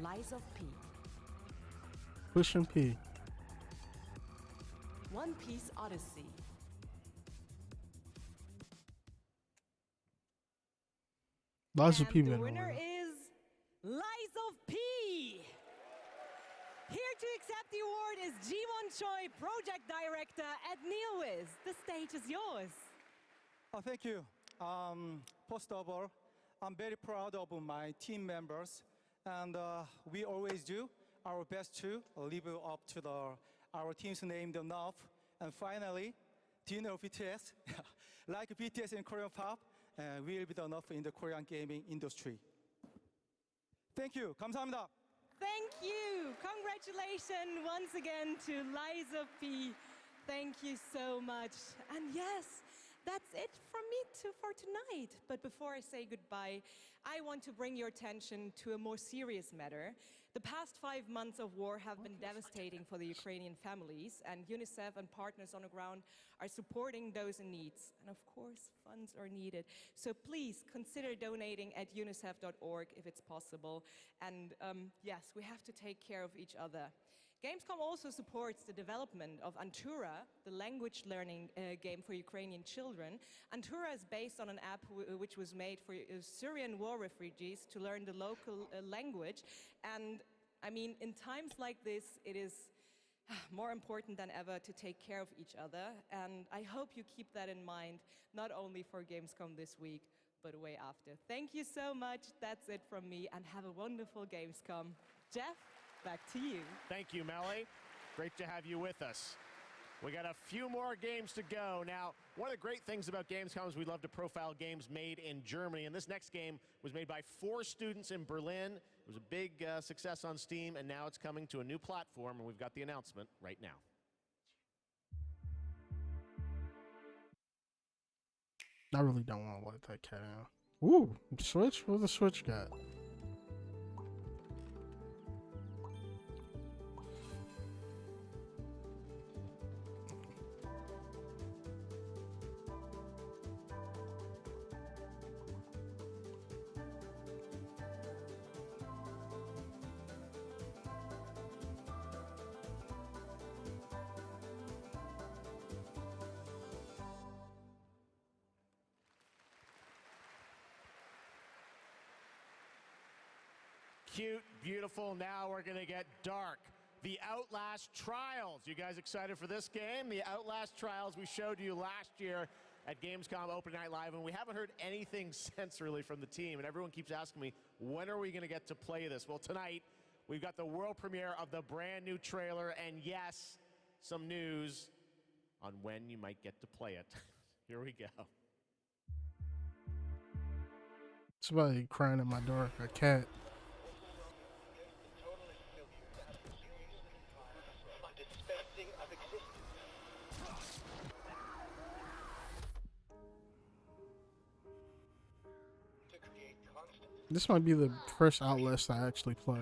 Lies of P. Push and P. One Piece Odyssey. Lies of P. The winner is Lies of P. Here to accept the award is Ji-won Choi, Project Director at NeoWiz. The stage is yours. Oh, thank you. First of all, I'm very proud of my team members, and we always do our best to live up to our team's name enough. And finally, do you know BTS? Like BTS in Korean pop, will be enough in the Korean gaming industry. Thank you. 감사합니다. Thank you. Congratulations once again to Lies of P. Thank you so much. And yes, that's it from me for tonight. But before I say goodbye, I want to bring your attention to a more serious matter. The past 5 months of war have been devastating for the Ukrainian families, and UNICEF and partners on the ground are supporting those in need. And of course, funds are needed. So please consider donating at unicef.org if it's possible. And yes, we have to take care of each other. Gamescom also supports the development of Antura, the language learning game for Ukrainian children. Antura is based on an app which was made for Syrian war refugees to learn the local language. And I mean, in times like this, it is more important than ever to take care of each other. And I hope you keep that in mind, not only for Gamescom this week, but way after. Thank you so much. That's it from me, and have a wonderful Gamescom. Jeff? Back to you. Thank you, Melly. Great to have you with us. We got a few more games to go. Now, one of the great things about Gamescom is we love to profile games made in Germany. And this next game was made by 4 students in Berlin. It was a big success on Steam, and now it's coming to a new platform, and we've got the announcement right now. I really don't want to let that cat out. Ooh, Switch? What the Switch got? Cute, beautiful. Now we're going to get dark. The Outlast Trials. You guys excited for this game? The Outlast Trials we showed you last year at Gamescom Open Night Live, and we haven't heard anything since really from the team, and everyone keeps asking me, when are we going to get to play this? Well, tonight, we've got the world premiere of the brand new trailer, and yes, some news on when you might get to play it. Here we go. Somebody crying at my door, a cat. This might be the first Outlast I actually play.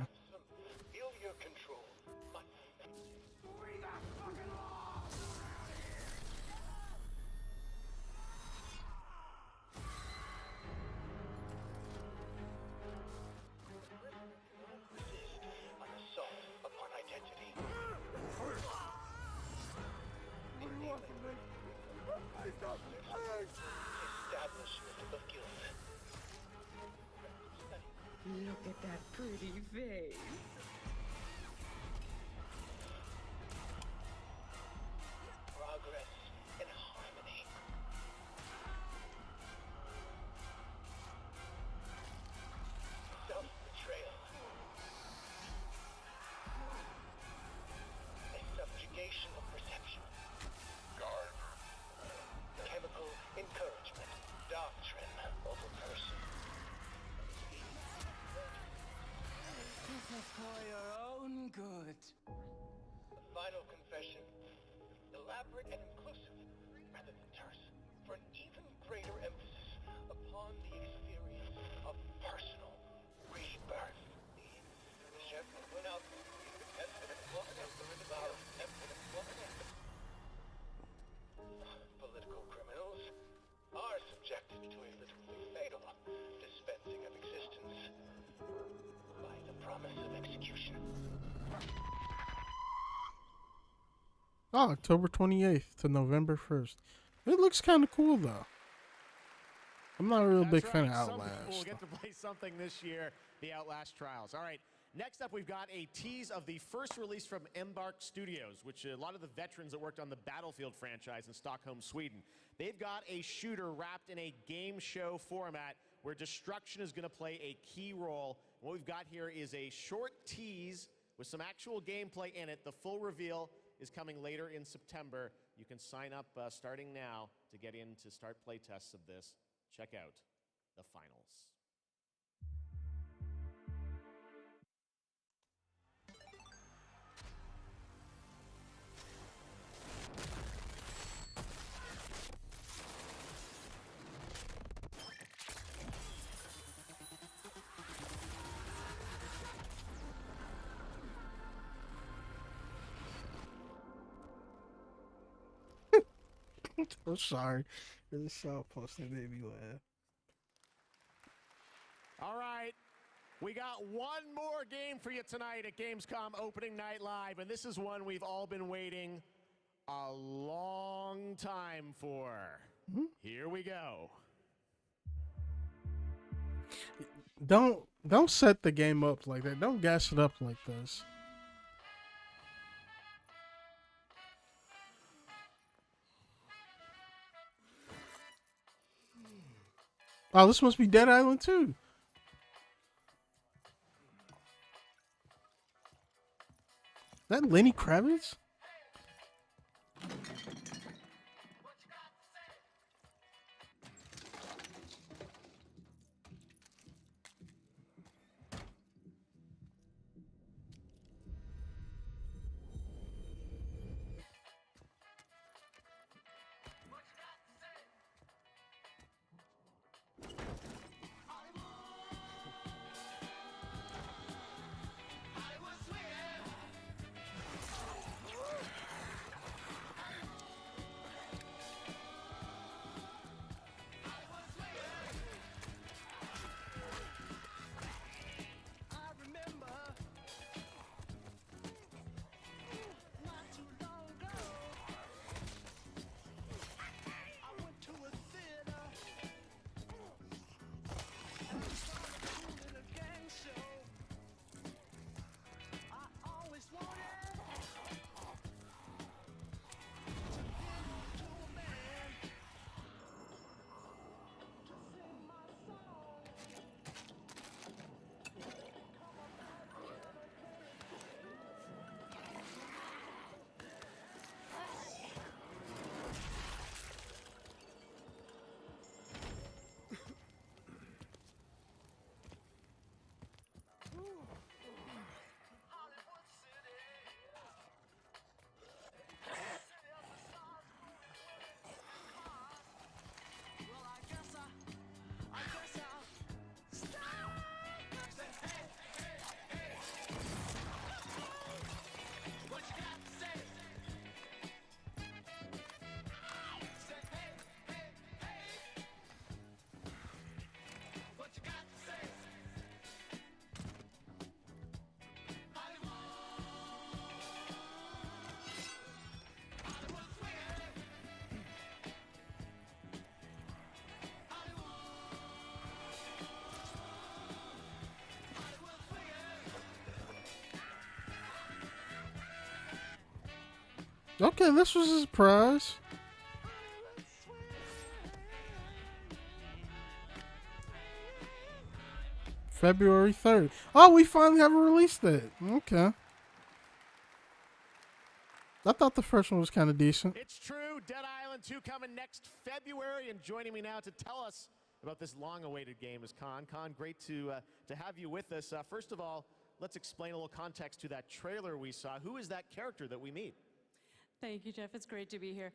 Look at that pretty face. Progress and harmony. Self-betrayal. A subjugation of perception. Guard. Chemical encouragement. Doctrine over person. This is for your own good. The final confession. Elaborate and inclusive, rather than terse, for an even greater emphasis upon the experience of personal rebirth. Chef went out. Political criminals are subjected to a literally fatal dispensing of existence by the promise of execution. Oh, October 28th to November 1st. It looks kind of cool, though. I'm not a real big fan of Outlast. Some people will get to play something this year, the Outlast Trials. All right, next up we've got a tease of the first release from Embark Studios, which a lot of the veterans that worked on the Battlefield franchise in Stockholm, Sweden. They've got a shooter wrapped in a game show format where destruction is going to play a key role. What we've got here is a short tease with some actual gameplay in it. The full reveal is coming later in September. You can sign up starting now to get in to start playtests of this. Check out the finals. I'm sorry. This show post that made me laugh. All right, we got one more game for you tonight at Gamescom Opening Night Live, and this is one we've all been waiting a long time for. Here we go. Don't set the game up like that. Don't gas it up like this. Oh, this must be Dead Island 2. That Lenny Kravitz? Okay, this was a surprise. February 3rd. Oh, we finally have a release date. Okay. I thought the first one was kind of decent. It's true. Dead Island 2 coming next February, and joining me now to tell us about this long-awaited game is Khan. Khan, great to have you with us. First of all, let's explain a little context to that trailer we saw. Who is that character that we meet? Thank you, Jeff. It's great to be here.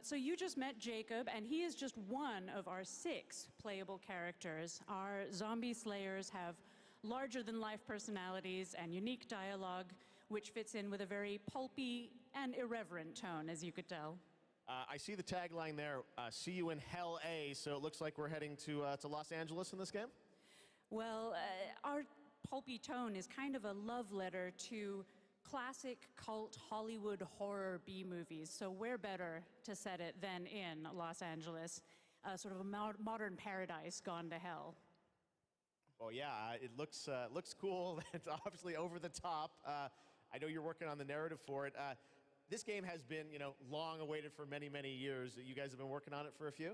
So you just met Jacob, and he is just one of our 6 playable characters. Our zombie slayers have larger-than-life personalities and unique dialogue, which fits in with a very pulpy and irreverent tone, as you could tell. I see the tagline there, see you in Hell A, so it looks like we're heading to Los Angeles in this game? Well, our pulpy tone is kind of a love letter to classic cult Hollywood horror B-movies, so where better to set it than in Los Angeles, sort of a modern paradise gone to hell. Oh yeah, it looks cool. It's obviously over the top. I know you're working on the narrative for it. This game has been, long awaited for many, many years. You guys have been working on it for a few?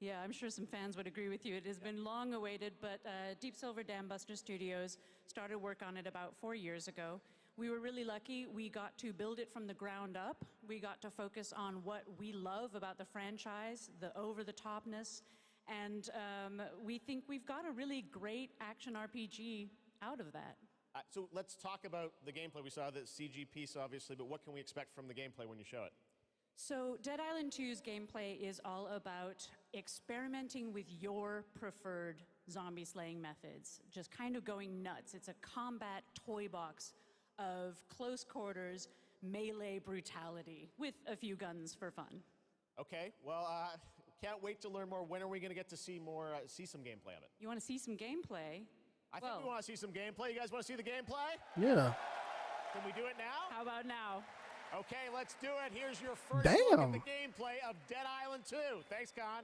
Yeah, I'm sure some fans would agree with you. It has been long awaited, but Deep Silver Dambuster Studios started work on it about 4 years ago. We were really lucky. We got to build it from the ground up. We got to focus on what we love about the franchise, the over-the-topness, and we think we've got a really great action RPG out of that. So let's talk about the gameplay. We saw the CG piece, obviously, but what can we expect from the gameplay when you show it? So Dead Island 2's gameplay is all about experimenting with your preferred zombie slaying methods, just kind of going nuts. It's a combat toy box of close quarters melee brutality with a few guns for fun. Okay, well, can't wait to learn more. When are we going to get to see some gameplay of it? You want to see some gameplay? I think we want to see some gameplay. You guys want to see the gameplay? Yeah. Can we do it now? How about now? Okay, let's do it. Here's your first look at the gameplay of Dead Island 2. Thanks, Con.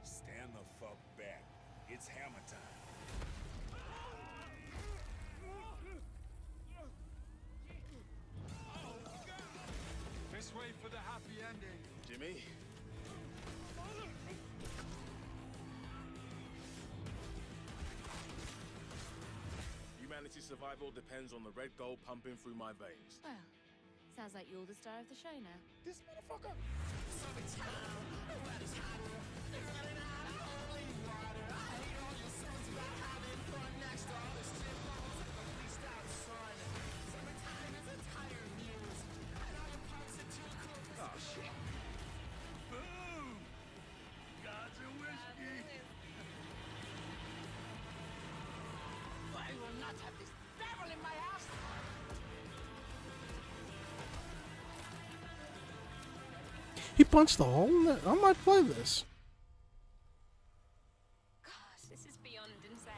Stand the fuck back. It's hammer time. Let's wait for the happy ending. Jimmy? Humanity's survival depends on the red gold pumping through my veins. Well, sounds like you're the star of the show now. This motherfucker! Oh shit! Boom! Gods and whiskey! I will not have this devil in my house! He punched a hole in it? I might play this. Gosh, this is beyond insane.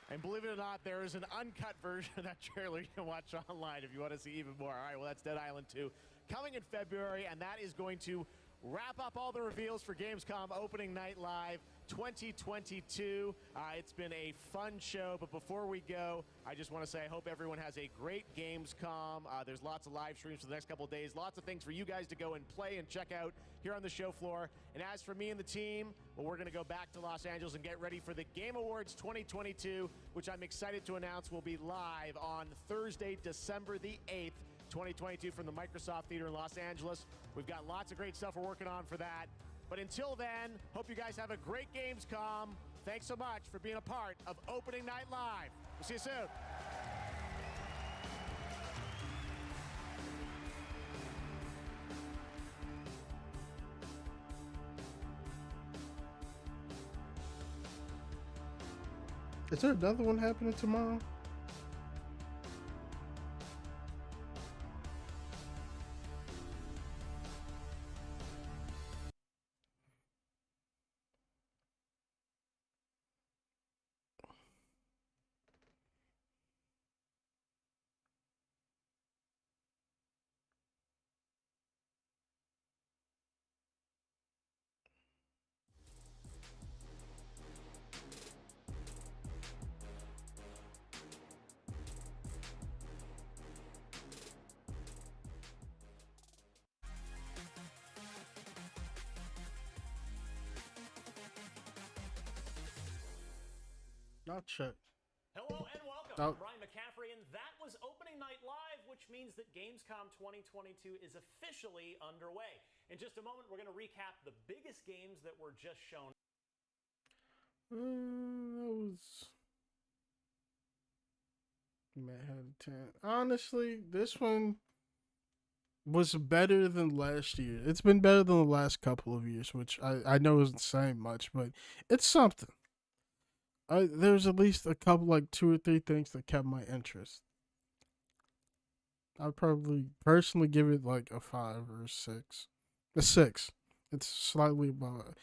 And believe it or not, there is an uncut version of that trailer you can watch online if you want to see even more. All right, well, that's Dead Island 2 coming in February, and that is going to wrap up all the reveals for Gamescom Opening Night Live 2022. It's been a fun show, but before we go, I just want to say I hope everyone has a great Gamescom. There's lots of live streams for the next couple of days, lots of things for you guys to go and play and check out here on the show floor. And as for me and the team, well, we're going to go back to Los Angeles and get ready for the Game Awards 2022, which I'm excited to announce will be live on Thursday, December the 8th. 2022 from the Microsoft Theater in Los Angeles. We've got lots of great stuff we're working on for that. But until then, hope you guys have a great Gamescom. thanks so much for being a part of Opening Night Live. We'll see you soon. Is there another one happening tomorrow? I'll check. Hello and welcome. Oh. I'm Brian McCaffrey, and that was Opening Night Live, which means that Gamescom 2022 is officially underway. In just a moment, we're going to recap the biggest games that were just shown. That was Manhattan 10. Honestly, this one was better than last year. It's been better than the last couple of years, which I know isn't saying much, but it's something. There's at least a couple, like 2 or 3 things that kept my interest. I'd probably personally give it like a 5 or a 6. A 6. It's slightly above.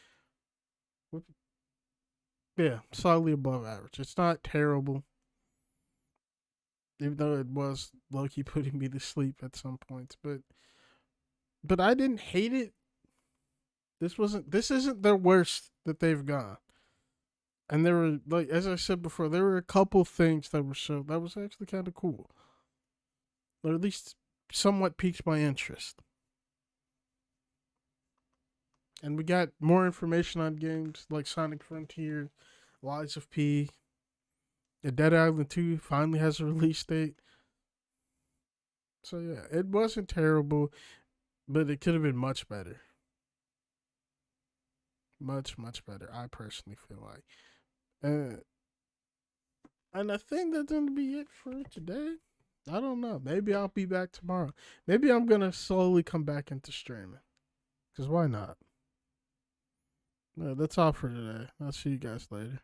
Yeah, slightly above average. It's not terrible, even though it was low-key putting me to sleep at some points. But I didn't hate it. This isn't their worst that they've gone. And there were, like, as I said before, there were a couple things that were shown that was actually kind of cool. Or at least somewhat piqued my interest. And we got more information on games like Sonic Frontier, Lies of P. Dead Island 2 finally has a release date. So yeah, it wasn't terrible, but it could have been much better. Much, much better, I personally feel like. And I think that's going to be it for today. I don't know. Maybe I'll be back tomorrow. Maybe I'm going to slowly come back into streaming. Because why not? That's all for today. I'll see you guys later.